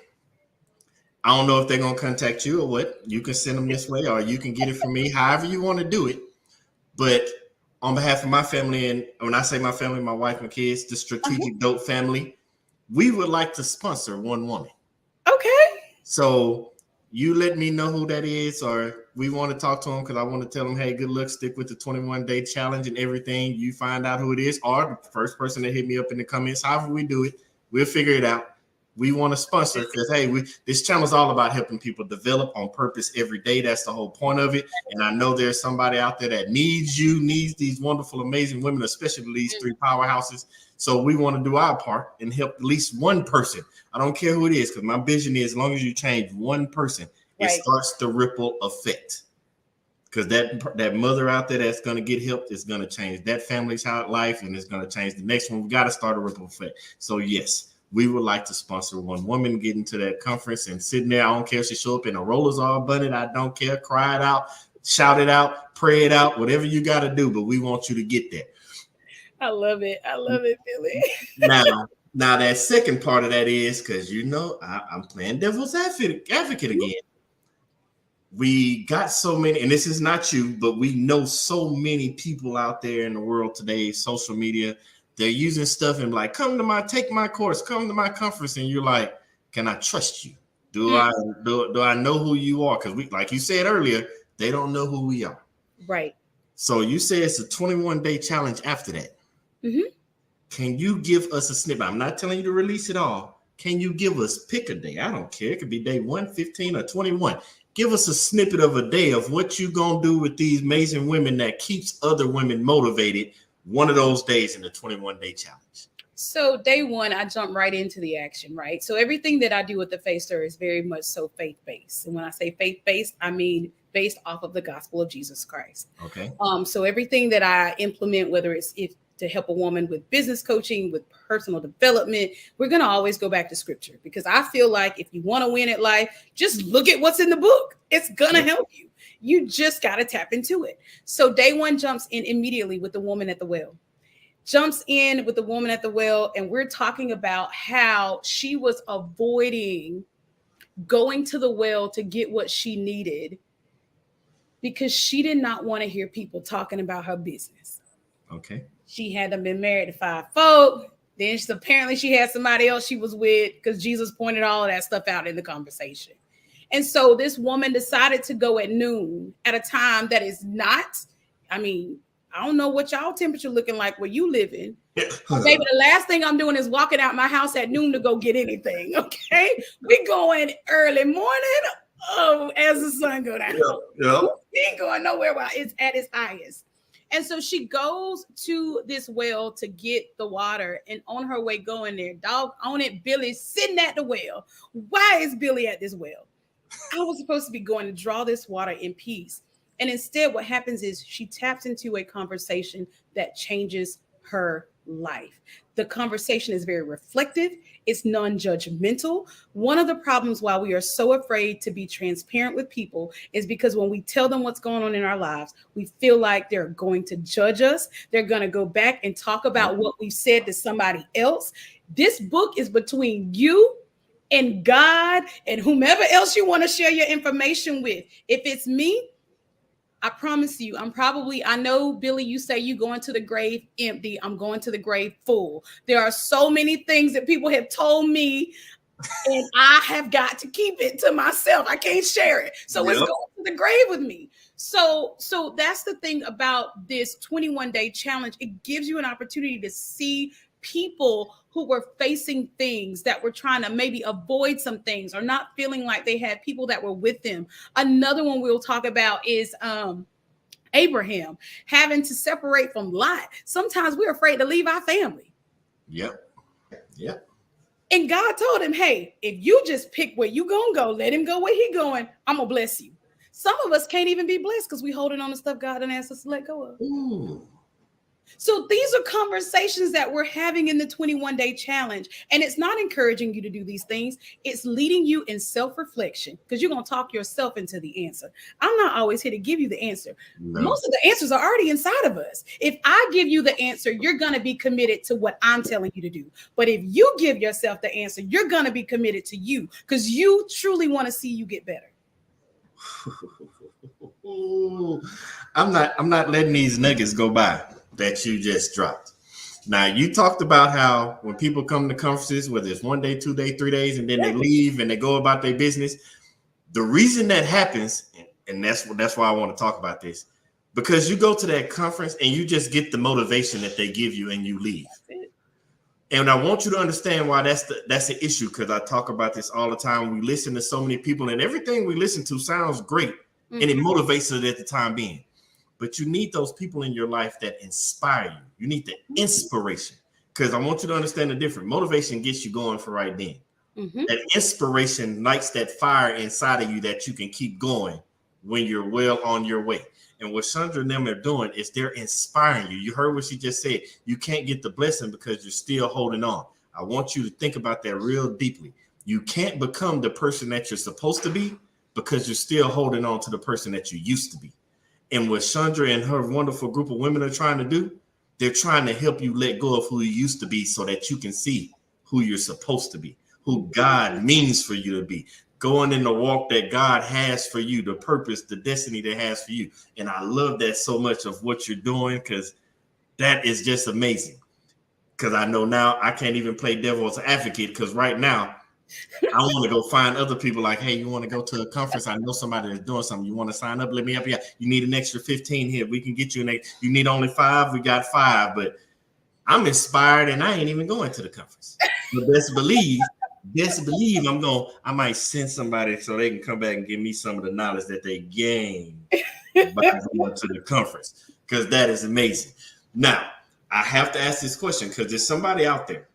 I don't know if they're gonna contact you or what. You can send them this way, or you can get it from me, however you want to do it. But on behalf of my family, and when I say my family, my wife and kids, the Strategic Dope family, we would like to sponsor one woman. Okay. So you let me know who that is, or we want to talk to them because I want to tell them, hey, good luck, stick with the 21-day challenge and everything. You find out who it is, or the first person that hit me up in the comments, however we do it, we'll figure it out. We want to sponsor because, hey, this channel is all about helping people develop on purpose every day. That's the whole point of it. And I know there's somebody out there that needs these wonderful, amazing women, especially these 3 powerhouses. So we want to do our part and help at least one person. I don't care who it is, because my vision is, as long as you change one person, it starts the ripple effect. Because that mother out there that's going to get help is going to change that family's life, and it's going to change the next one. We got to start a ripple effect. So yes, we would like to sponsor one woman getting to that conference and sitting there. I don't care if she show up in a rollers all bunted. I don't care. Cry it out, shout it out, pray it out, whatever you got to do. But we want you to get there. I love it. I love it, Billy. Now that second part of that is because I'm playing devil's advocate again. We got so many, and this is not you, but we know so many people out there in the world today, social media, they're using stuff and like, take my course, come to my conference. And you're like, can I trust you? Do I know who you are? Because we, like you said earlier, they don't know who we are. Right. So you say it's a 21-day challenge after that. Mm-hmm. Can you give us a snippet? I'm not telling you to release it all. Can you give us, pick a day? I don't care. It could be day 1, 15, or 21. Give us a snippet of a day of what you're going to do with these amazing women that keeps other women motivated one of those days in the 21-day challenge. So day 1, I jump right into the action, right? So everything that I do with the Faith Stir is very much so faith-based. And when I say faith-based, I mean based off of the gospel of Jesus Christ. Okay. So everything that I implement, whether it's to help a woman with business coaching, with personal development, we're going to always go back to scripture, because I feel like if you want to win at life, just look at what's in the book. It's going to help you. You just got to tap into it. So day 1 jumps in immediately with the woman at the well. And we're talking about how she was avoiding going to the well to get what she needed because she did not want to hear people talking about her business. Okay. She hadn't been married to 5 folk. Then apparently she had somebody else she was with, because Jesus pointed all of that stuff out in the conversation. And so this woman decided to go at noon at a time that is not, I don't know what y'all temperature looking like where you live in. Baby, the last thing I'm doing is walking out my house at noon to go get anything, okay? We going early morning, as the sun go down. Yeah. We ain't going nowhere while it's at its highest. And so she goes to this well to get the water. And on her way going there, dog on it, Billy's sitting at the well. Why is Billy at this well? I was supposed to be going to draw this water in peace. And instead, what happens is she taps into a conversation that changes her life. The conversation is very reflective, it's non-judgmental. One of the problems why we are so afraid to be transparent with people is because when we tell them what's going on in our lives, we feel like they're going to judge us. They're going to go back and talk about what we said to somebody else. This book is between you and God and whomever else you want to share your information with. If it's me, I promise you, I know, Billy, you say you going to the grave empty. I'm going to the grave full. There are so many things that people have told me, and I have got to keep it to myself. I can't share it. So It's going to the grave with me. So that's the thing about this 21-day challenge. It gives you an opportunity to see people who were facing things, that were trying to maybe avoid some things or not feeling like they had people that were with them. Another one we'll talk about is Abraham having to separate from Lot. Sometimes we're afraid to leave our family. Yep. And God told him, hey, if you just pick where you gonna go, let him go where he going, I'm gonna bless you. Some of us can't even be blessed because we holding on to stuff God didn't ask us to let go of. Ooh. So these are conversations that we're having in the 21-day challenge. And it's not encouraging you to do these things. It's leading you in self-reflection, because you're going to talk yourself into the answer. I'm not always here to give you the answer. No. Most of the answers are already inside of us. If I give you the answer, you're going to be committed to what I'm telling you to do. But if you give yourself the answer, you're going to be committed to you, because you truly want to see you get better. I'm not letting these nuggets go by that you just dropped. Now, you talked about how when people come to conferences, whether it's 1 day, 2 day, 3 days, and then they leave and they go about their business, the reason that happens, and that's why I want to talk about this, because you go to that conference and you just get the motivation that they give you and you leave. And I want you to understand why that's the issue, because I talk about this all the time. We listen to so many people, and everything we listen to sounds great, and it motivates us at the time being. But you need those people in your life that inspire you. You need the inspiration, because I want you to understand the difference. Motivation gets you going for right then. That inspiration lights that fire inside of you that you can keep going when you're well on your way. And what Chandra and them are doing is they're inspiring you. You heard what she just said. You can't get the blessing because you're still holding on. I want you to think about that real deeply. You can't become the person that you're supposed to be because you're still holding on to the person that you used to be. And what Chandra and her wonderful group of women are trying to do, they're trying to help you let go of who you used to be so that you can see who you're supposed to be, who God means for you to be, going in the walk that God has for you, the purpose, the destiny that has for you. And I love that so much of what you're doing, because that is just amazing. Because I know now I can't even play devil's advocate, because right now I want to go find other people like, hey, you want to go to a conference? I know somebody that's doing something. You want to sign up? Let me help you out. You need an extra 15 here. We can get you you need only 5. We got 5. But I'm inspired and I ain't even going to the conference. But best believe I might send somebody so they can come back and give me some of the knowledge that they gained by going to the conference, because that is amazing. Now, I have to ask this question because there's somebody out there.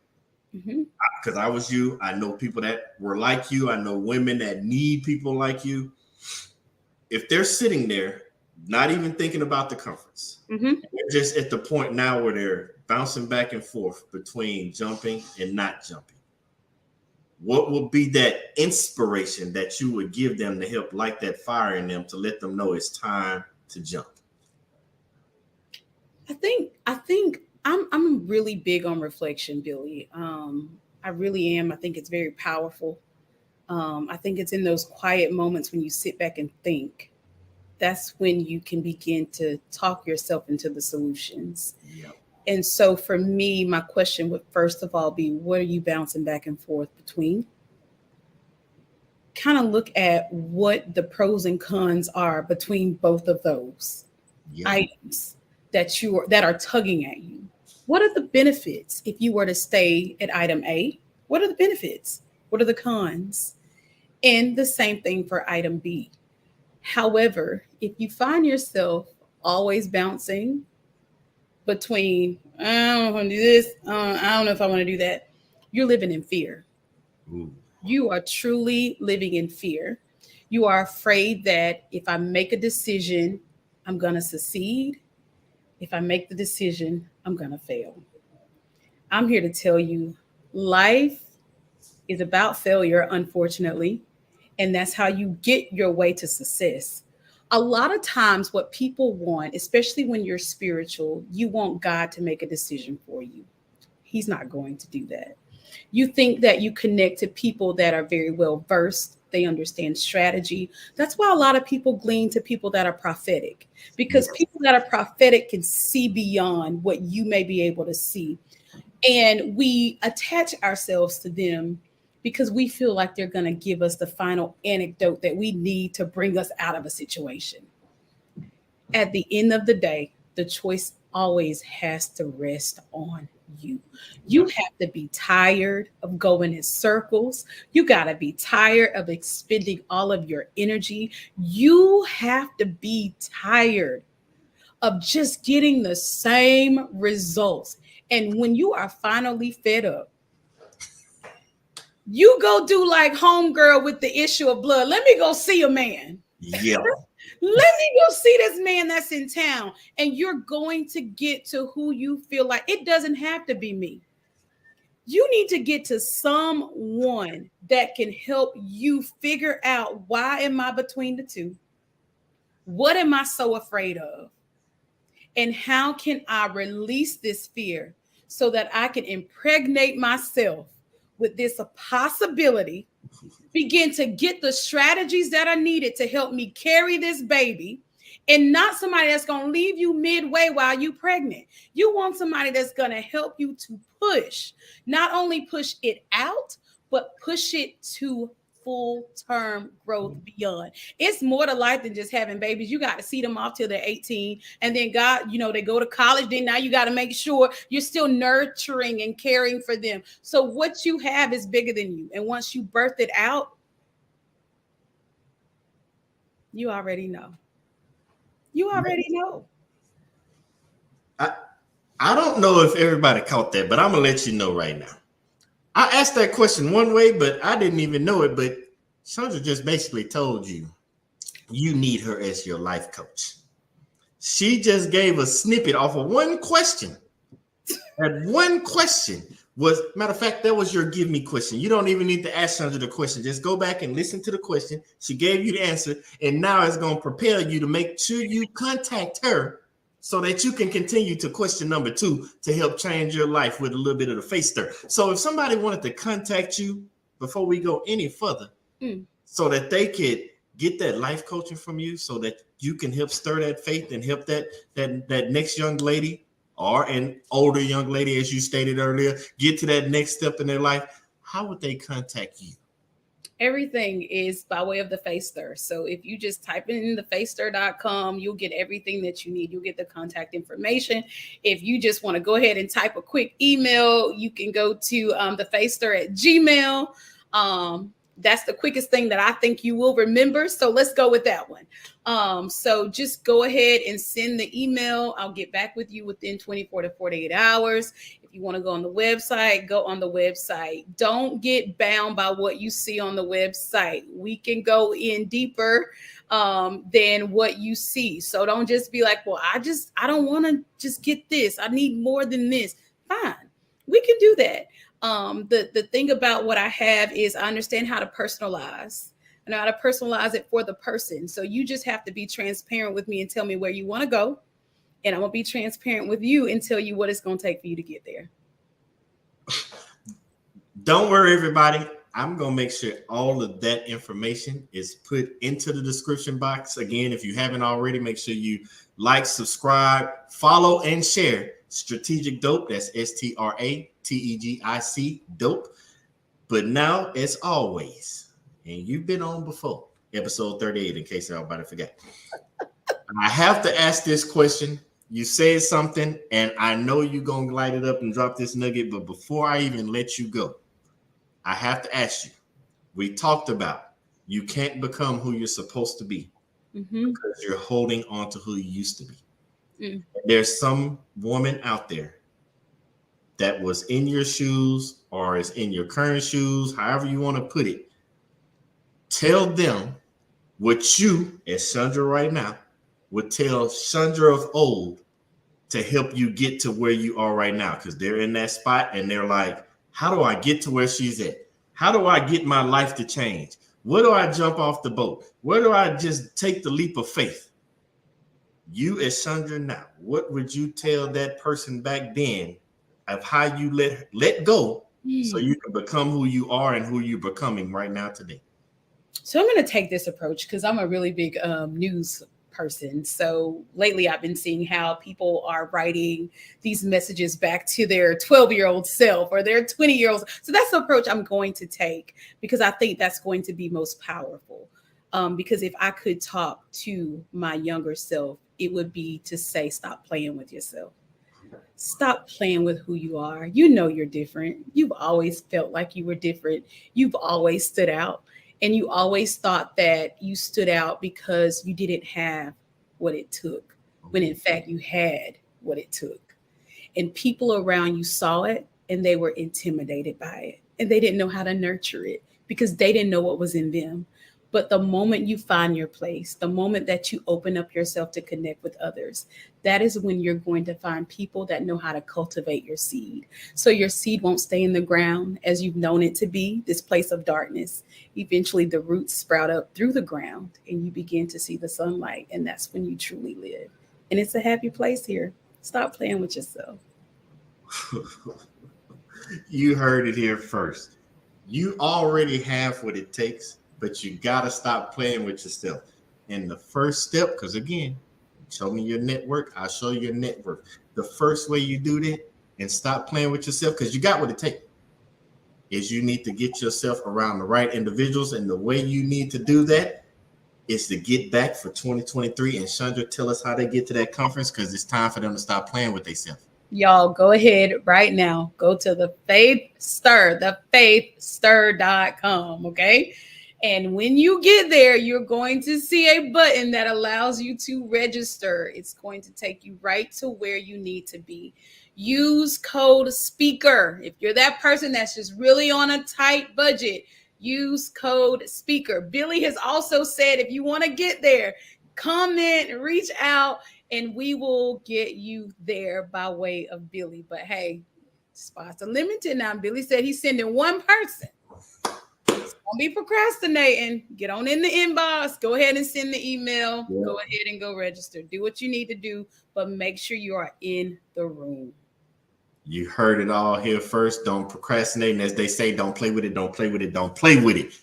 Because I was you. I know people that were like you. I know women that need people like you. If they're sitting there, not even thinking about the conference, they're just at the point now where they're bouncing back and forth between jumping and not jumping, what would be that inspiration that you would give them to help light that fire in them to let them know it's time to jump? I think I'm really big on reflection, Billy. I really am. I think it's very powerful. I think it's in those quiet moments when you sit back and think. That's when you can begin to talk yourself into the solutions. Yep. And so for me, my question would first of all be, what are you bouncing back and forth between? Kind of look at what the pros and cons are between both of those items that are tugging at you. What are the benefits if you were to stay at item A? What are the benefits? What are the cons? And the same thing for item B. However, if you find yourself always bouncing between, I don't want to do this, I don't know if I want to do that, you're living in fear. Ooh. You are truly living in fear. You are afraid that if I make a decision, I'm going to succeed. If I make the decision, I'm going to fail. I'm here to tell you life is about failure, unfortunately. And that's how you get your way to success. A lot of times, what people want, especially when you're spiritual, you want God to make a decision for you. He's not going to do that. You think that you connect to people that are very well versed. They understand strategy. That's why a lot of people glean to people that are prophetic, because people that are prophetic can see beyond what you may be able to see. And we attach ourselves to them because we feel like they're going to give us the final anecdote that we need to bring us out of a situation. At the end of the day, the choice always has to rest on you. You have to be tired of going in circles. You got to be tired of expending all of your energy. You have to be tired of just getting the same results. And when you are finally fed up, you go do like homegirl with the issue of blood. Let me go see a man. Yeah. Let me go see this man that's in town. And you're going to get to who you feel like. It doesn't have to be me. You need to get to someone that can help you figure out, why am I between the two? What am I so afraid of? And how can I release this fear so that I can impregnate myself with this possibility, begin to get the strategies that are needed to help me carry this baby, and not somebody that's going to leave you midway while you're pregnant. You want somebody that's going to help you to push, not only push it out, but push it to full-term growth beyond. It's more to life than just having babies. You got to see them off till they're 18. And then God, they go to college. Then now you got to make sure you're still nurturing and caring for them. So what you have is bigger than you. And once you birth it out, you already know. You already know. I don't know if everybody caught that, but I'm going to let you know right now. I asked that question one way, but I didn't even know it. But Sandra just basically told you need her as your life coach. She just gave a snippet off of one question. That one question was, matter of fact, that was your give me question. You don't even need to ask Sandra the question. Just go back and listen to the question. She gave you the answer, and now it's going to prepare you to make sure you contact her so that you can continue to question number 2 to help change your life with a little bit of the face stir. So if somebody wanted to contact you before we go any further, so that they could get that life coaching from you, so that you can help stir that faith and help that next young lady or an older young lady, as you stated earlier, get to that next step in their life, how would they contact you? Everything is by way of the Face Stir. So if you just type in thefacestir.com, you'll get everything that you need. You'll get the contact information. If you just want to go ahead and type a quick email, you can go to thefacestir@gmail. That's the quickest thing that I think you will remember. So let's go with that one. So just go ahead and send the email. I'll get back with you within 24 to 48 hours. If you want to go on the website, go on the website. Don't get bound by what you see on the website. We can go in deeper than what you see. So don't just be like, well, I don't want to just get this. I need more than this. Fine. We can do that. The thing about what I have is I understand how to personalize. I know how to personalize it for the person. So you just have to be transparent with me and tell me where you want to go. And I'm going to be transparent with you and tell you what it's going to take for you to get there. Don't worry, everybody. I'm going to make sure all of that information is put into the description box. Again, if you haven't already, make sure you like, subscribe, follow, and share Strategic Dope. That's STRATEGIC Dope. But now, as always, and you've been on before, episode 38, in case everybody forgot. I have to ask this question. You said something, and I know you're going to light it up and drop this nugget, but before I even let you go, I have to ask you. We talked about you can't become who you're supposed to be because you're holding on to who you used to be. There's some woman out there that was in your shoes or is in your current shoes, however you want to put it. Tell them what you, as Sandra right now, would tell Chandra of old to help you get to where you are right now? Because they're in that spot and they're like, how do I get to where she's at? How do I get my life to change? Where do I jump off the boat? Where do I just take the leap of faith? You as Chandra now, what would you tell that person back then of how you let go so you can become who you are and who you're becoming right now today? So I'm going to take this approach because I'm a really big news person. So lately I've been seeing how people are writing these messages back to their 12-year-old self or their 20-year-old. So that's the approach I'm going to take because I think that's going to be most powerful. Because if I could talk to my younger self, it would be to say, stop playing with yourself. Stop playing with who you are. You know you're different. You've always felt like you were different. You've always stood out. And you always thought that you stood out because you didn't have what it took, when in fact you had what it took. And people around you saw it and they were intimidated by it. And they didn't know how to nurture it because they didn't know what was in them. But the moment you find your place, the moment that you open up yourself to connect with others, that is when you're going to find people that know how to cultivate your seed. So your seed won't stay in the ground as you've known it to be, this place of darkness. Eventually the roots sprout up through the ground and you begin to see the sunlight. And that's when you truly live. And it's a happy place here. Stop playing with yourself. You heard it here first. You already have what it takes, but you got to stop playing with yourself. And the first step, because again, show me your network, I'll show you your network. The first way you do that and stop playing with yourself, because you got what it takes, is you need to get yourself around the right individuals. And the way you need to do that is to get back for 2023. And Chandra, tell us how they get to that conference, because it's time for them to stop playing with themselves. Y'all go ahead right now. Go to the Faith Stir, thefaithstir.com, okay? And when you get there, you're going to see a button that allows you to register. It's going to take you right to where you need to be. Use code SPEAKER. If you're that person that's just really on a tight budget, use code SPEAKER. Billy has also said if you want to get there, comment, reach out, and we will get you there by way of Billy. But hey, spots are limited now. Billy said he's sending one person. Don't be procrastinating. Get on in the inbox. Go ahead and send the email. Yeah. Go ahead and go register. Do what you need to do, but make sure you are in the room. You heard it all here first. Don't procrastinate. And as they say, don't play with it. Don't play with it. Don't play with it.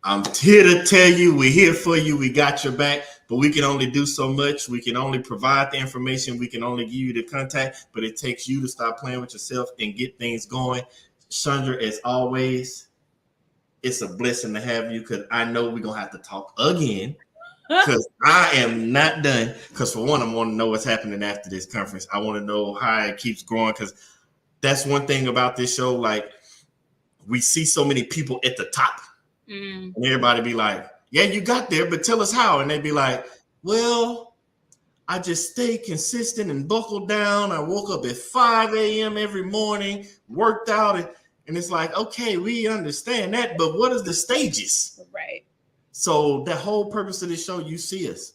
I'm here to tell you, we're here for you. We got your back, but we can only do so much. We can only provide the information. We can only give you the contact, but it takes you to stop playing with yourself and get things going. Chandra, as always, it's a blessing to have you, because I know we're going to have to talk again, because I am not done. Because for one, I want to know what's happening after this conference. I want to know how it keeps growing, because that's one thing about this show. Like, we see so many people at the top, and everybody be like, yeah, you got there, but tell us how. And they be like, well, I just stay consistent and buckled down. I woke up at 5 a.m. every morning, worked out, and it's like, okay, we understand that, but what is the stages? Right. So the whole purpose of this show, you see us.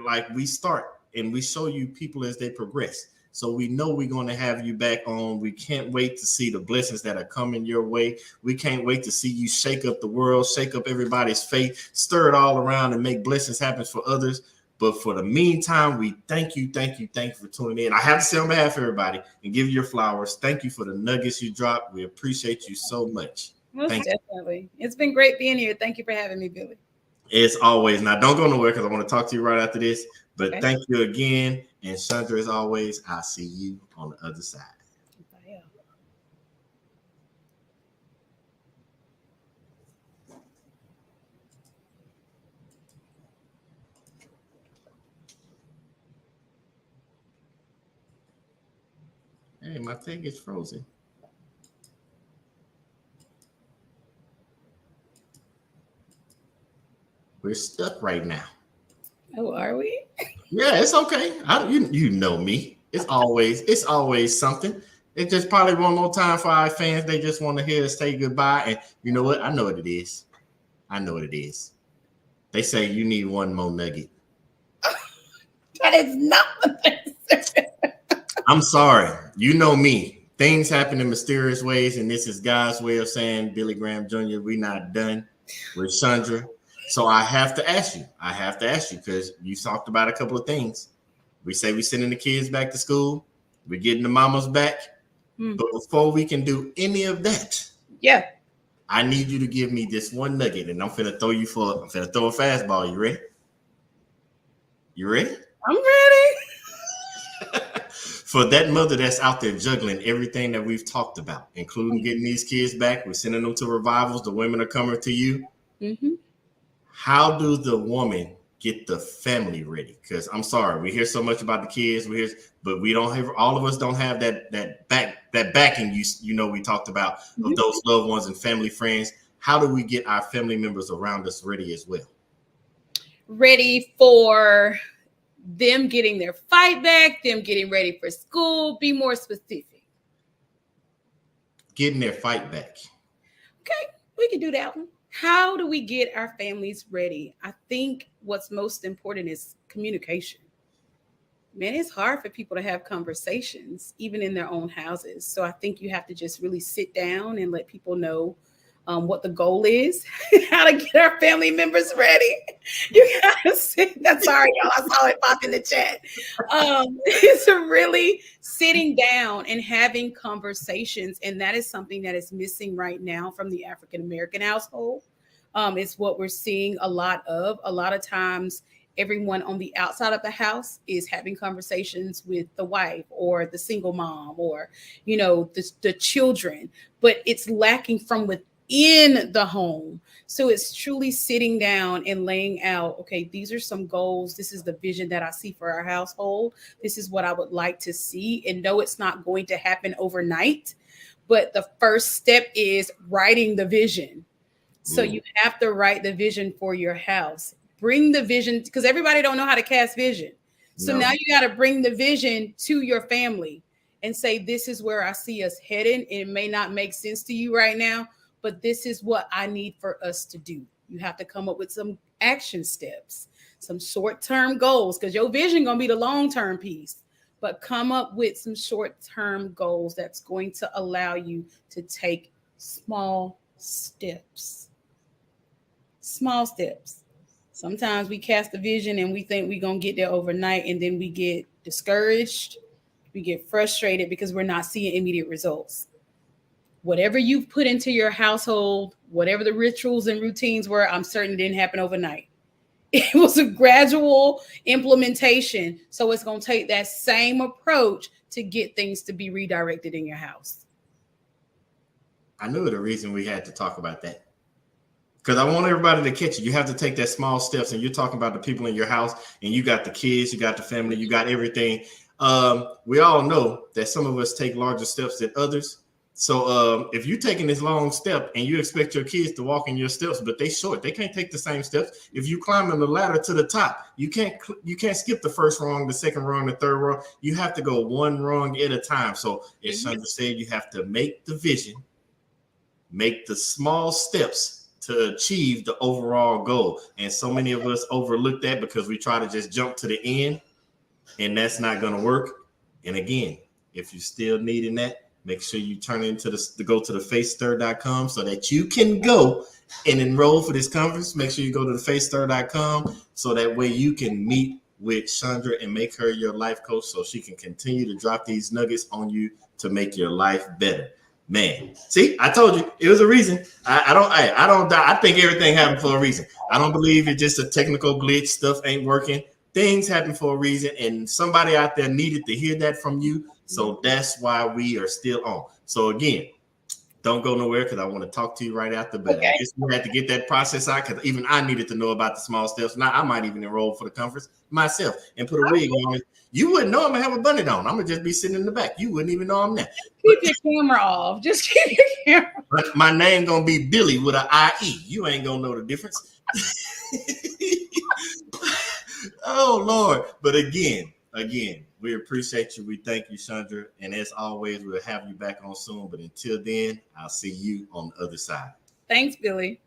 Like we start and we show you people as they progress. So we know we're going to have you back on. We can't wait to see the blessings that are coming your way. We can't wait to see you shake up the world, shake up everybody's faith, stir it all around and make blessings happen for others. But for the meantime, we thank you for tuning in. I have to say on behalf of everybody and give you your flowers. Thank you for the nuggets you dropped. We appreciate you so much. Most definitely. It's been great being here. Thank you for having me, Billy. As always. Now, don't go nowhere, because I want to talk to you right after this. But okay. Thank you again. And Chandra, as always, I'll see you on the other side. Bye. Hey, my thing is frozen. We're stuck right now. Oh, are we? Yeah, it's okay. You know me. It's always something. It's just probably one more time for our fans. They just want to hear us say goodbye. And you know what? I know what it is. They say you need one more nugget. That is not what that said. I'm sorry. You know me. Things happen in mysterious ways, and this is God's way of saying, Billy Graham Jr., we're not done with Chandra. So I have to ask you. I have to ask you because you talked about a couple of things. We say we're sending the kids back to school. We're getting the mamas back. But before we can do any of that, Yeah. I need you to give me this one nugget, and I'm finna throw a fastball. You ready? You ready? I'm ready. For that mother that's out there juggling everything that we've talked about, including getting these kids back, we're sending them to revivals, the women are coming to you. Mm-hmm. How do the woman get the family ready? Because I'm sorry, we hear so much about the kids, but we don't have, all of us don't have that backing we talked about of those loved ones and family friends. How do we get our family members around us ready as well? Ready for them getting their fight back, them getting ready for school. Be more specific. Getting their fight back. Okay, we can do that one. How do we get our families ready? I think what's most important is communication. Man, it's hard for people to have conversations, even in their own houses. So I think you have to just really sit down and let people know what the goal is, how to get our family members ready. You gotta sit. That's sorry, y'all. I saw it pop in the chat. It's really sitting down and having conversations, and that is something that is missing right now from the African American household. It's what we're seeing a lot of. A lot of times, everyone on the outside of the house is having conversations with the wife or the single mom or, the children, but it's lacking from within the home. So it's truly sitting down and laying out, okay, these are some goals. This is the vision that I see for our household. This is what I would like to see. And no, it's not going to happen overnight, but the first step is writing the vision. So you have to write the vision for your house. Bring the vision, because everybody don't know how to cast vision. So now you got to bring the vision to your family and say, this is where I see us heading. It may not make sense to you right now, but this is what I need for us to do. You have to come up with some action steps, some short-term goals, because your vision going to be the long-term piece, but come up with some short-term goals that's going to allow you to take small steps. Small steps. Sometimes we cast a vision and we think we're going to get there overnight, and then we get discouraged. We get frustrated because we're not seeing immediate results. Whatever you've put into your household, whatever the rituals and routines were, I'm certain it didn't happen overnight. It was a gradual implementation. So it's going to take that same approach to get things to be redirected in your house. I knew the reason we had to talk about that. Because I want everybody to catch it. You have to take that small steps, and you're talking about the people in your house, and you got the kids, you got the family, you got everything. We all know that some of us take larger steps than others. So if you're taking this long step and you expect your kids to walk in your steps, but they short, they can't take the same steps. If you climbing the ladder to the top, you can't skip the first rung, the second rung, the third rung. You have to go one rung at a time. So as Chandra said, you have to make the vision, make the small steps to achieve the overall goal. And so many of us overlook that because we try to just jump to the end, and that's not going to work. And again, if you're still needing that, make sure you turn into go to the facestir.com so that you can go and enroll for this conference. Make sure you go to the facestir.com so that way you can meet with Chandra and make her your life coach so she can continue to drop these nuggets on you to make your life better. Man, see, I told you it was a reason. I think everything happened for a reason. I don't believe it's just a technical glitch. Stuff ain't working. Things happen for a reason, and somebody out there needed to hear that from you. So that's why we are still on. So again, don't go nowhere because I want to talk to you right after. But Okay. I just had to get that process out because even I needed to know about the small steps. Now I might even enroll for the conference myself and put a wig on. You wouldn't know I'm gonna have a bunny on. I'm gonna just be sitting in the back. You wouldn't even know I'm there. Keep your camera off. Just keep your camera. But my name gonna be Billy with an IE. You ain't gonna know the difference. Oh Lord! But again, we appreciate you. We thank you, Chandra. And as always, we'll have you back on soon. But until then, I'll see you on the other side. Thanks, Billy.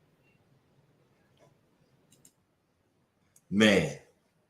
Man,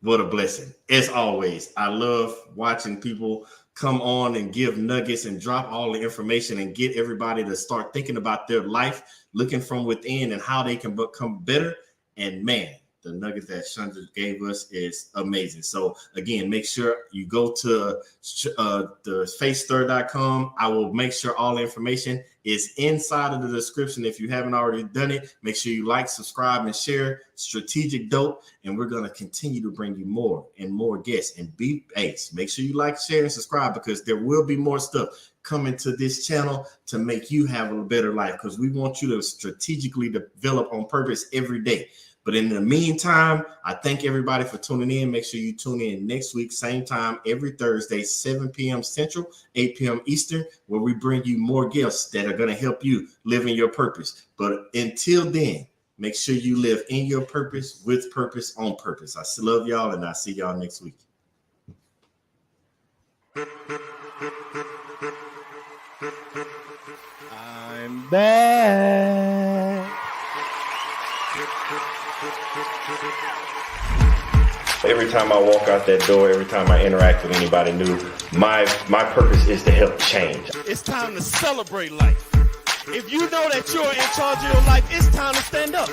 what a blessing. As always, I love watching people come on and give nuggets and drop all the information and get everybody to start thinking about their life, looking from within and how they can become better. And man, the nuggets that Chandra gave us is amazing. So again, make sure you go to the facestir.com. I will make sure all the information is inside of the description. If you haven't already done it, make sure you like, subscribe, and share Strategic Dope. And we're going to continue to bring you more and more guests. And make sure you like, share, and subscribe, because there will be more stuff coming to this channel to make you have a better life, because we want you to strategically develop on purpose every day. But in the meantime, I thank everybody for tuning in. Make sure you tune in next week, same time, every Thursday, 7 p.m. Central, 8 p.m. Eastern, where we bring you more guests that are going to help you live in your purpose. But until then, make sure you live in your purpose, with purpose, on purpose. I still love y'all, and I'll see y'all next week. I'm back. Every time I walk out that door, every time I interact with anybody new, my purpose is to help change. It's time to celebrate life. If you know that you're in charge of your life, it's time to stand up.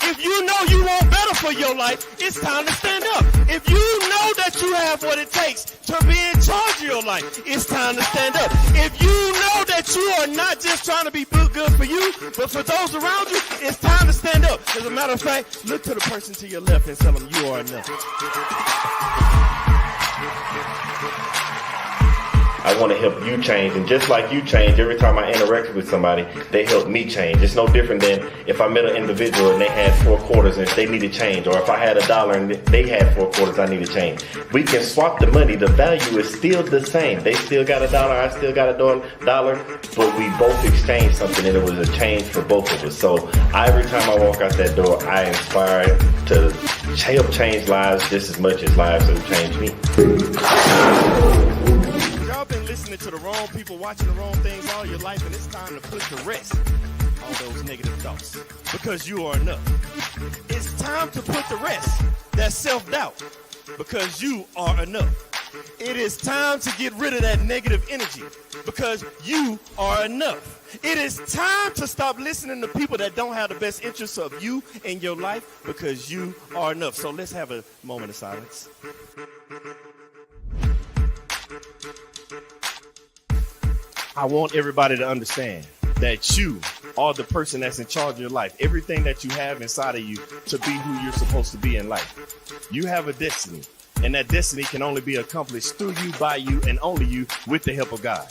If you know you want better for your life, it's time to stand up. If you know that you have what it takes to be in charge of your life, it's time to stand up. If you know that you are not just trying to be good for you, but for those around you, it's time to stand up. As a matter of fact, look to the person to your left and tell them you are enough. I want to help you change, and just like you change, every time I interact with somebody, they help me change. It's no different than if I met an individual and they had 4 quarters and they needed change, or if I had $1 and they had 4 quarters, I need to change. We can swap the money. The value is still the same. They still got $1, I still got $1, but we both exchanged something, and it was a change for both of us. So every time I walk out that door, I inspire to help change lives just as much as lives have changed me. Y'all been listening to the wrong people, watching the wrong things all your life, and it's time to put to rest all those negative thoughts, because you are enough. It's time to put to rest that self-doubt, because you are enough. It is time to get rid of that negative energy, because you are enough. It is time to stop listening to people that don't have the best interests of you and your life, because you are enough. So let's have a moment of silence. I want everybody to understand that you are the person that's in charge of your life. Everything that you have inside of you to be who you're supposed to be in life. You have a destiny, and that destiny can only be accomplished through you, by you, and only you, with the help of God.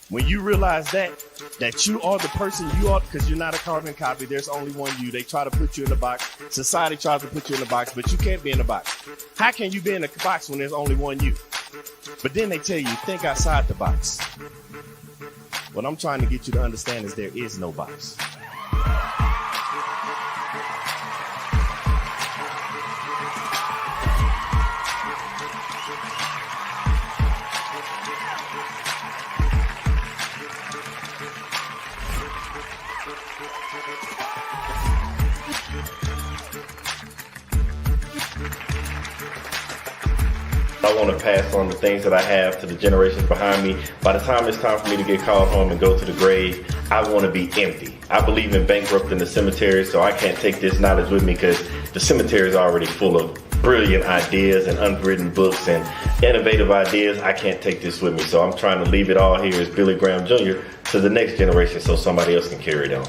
When you realize that you are the person you are, because you're not a carbon copy, there's only one you. They try to put you in a box. Society tries to put you in a box, but you can't be in a box. How can you be in a box when there's only one you? But then they tell you, think outside the box. What I'm trying to get you to understand is there is no box. I want to pass on the things that I have to the generations behind me. By the time it's time for me to get called home and go to the grave, I want to be empty. I believe in bankrupting the cemetery, so I can't take this knowledge with me, because the cemetery is already full of brilliant ideas and unwritten books and innovative ideas. I can't take this with me, so I'm trying to leave it all here as Billy Graham Jr. to the next generation so somebody else can carry it on.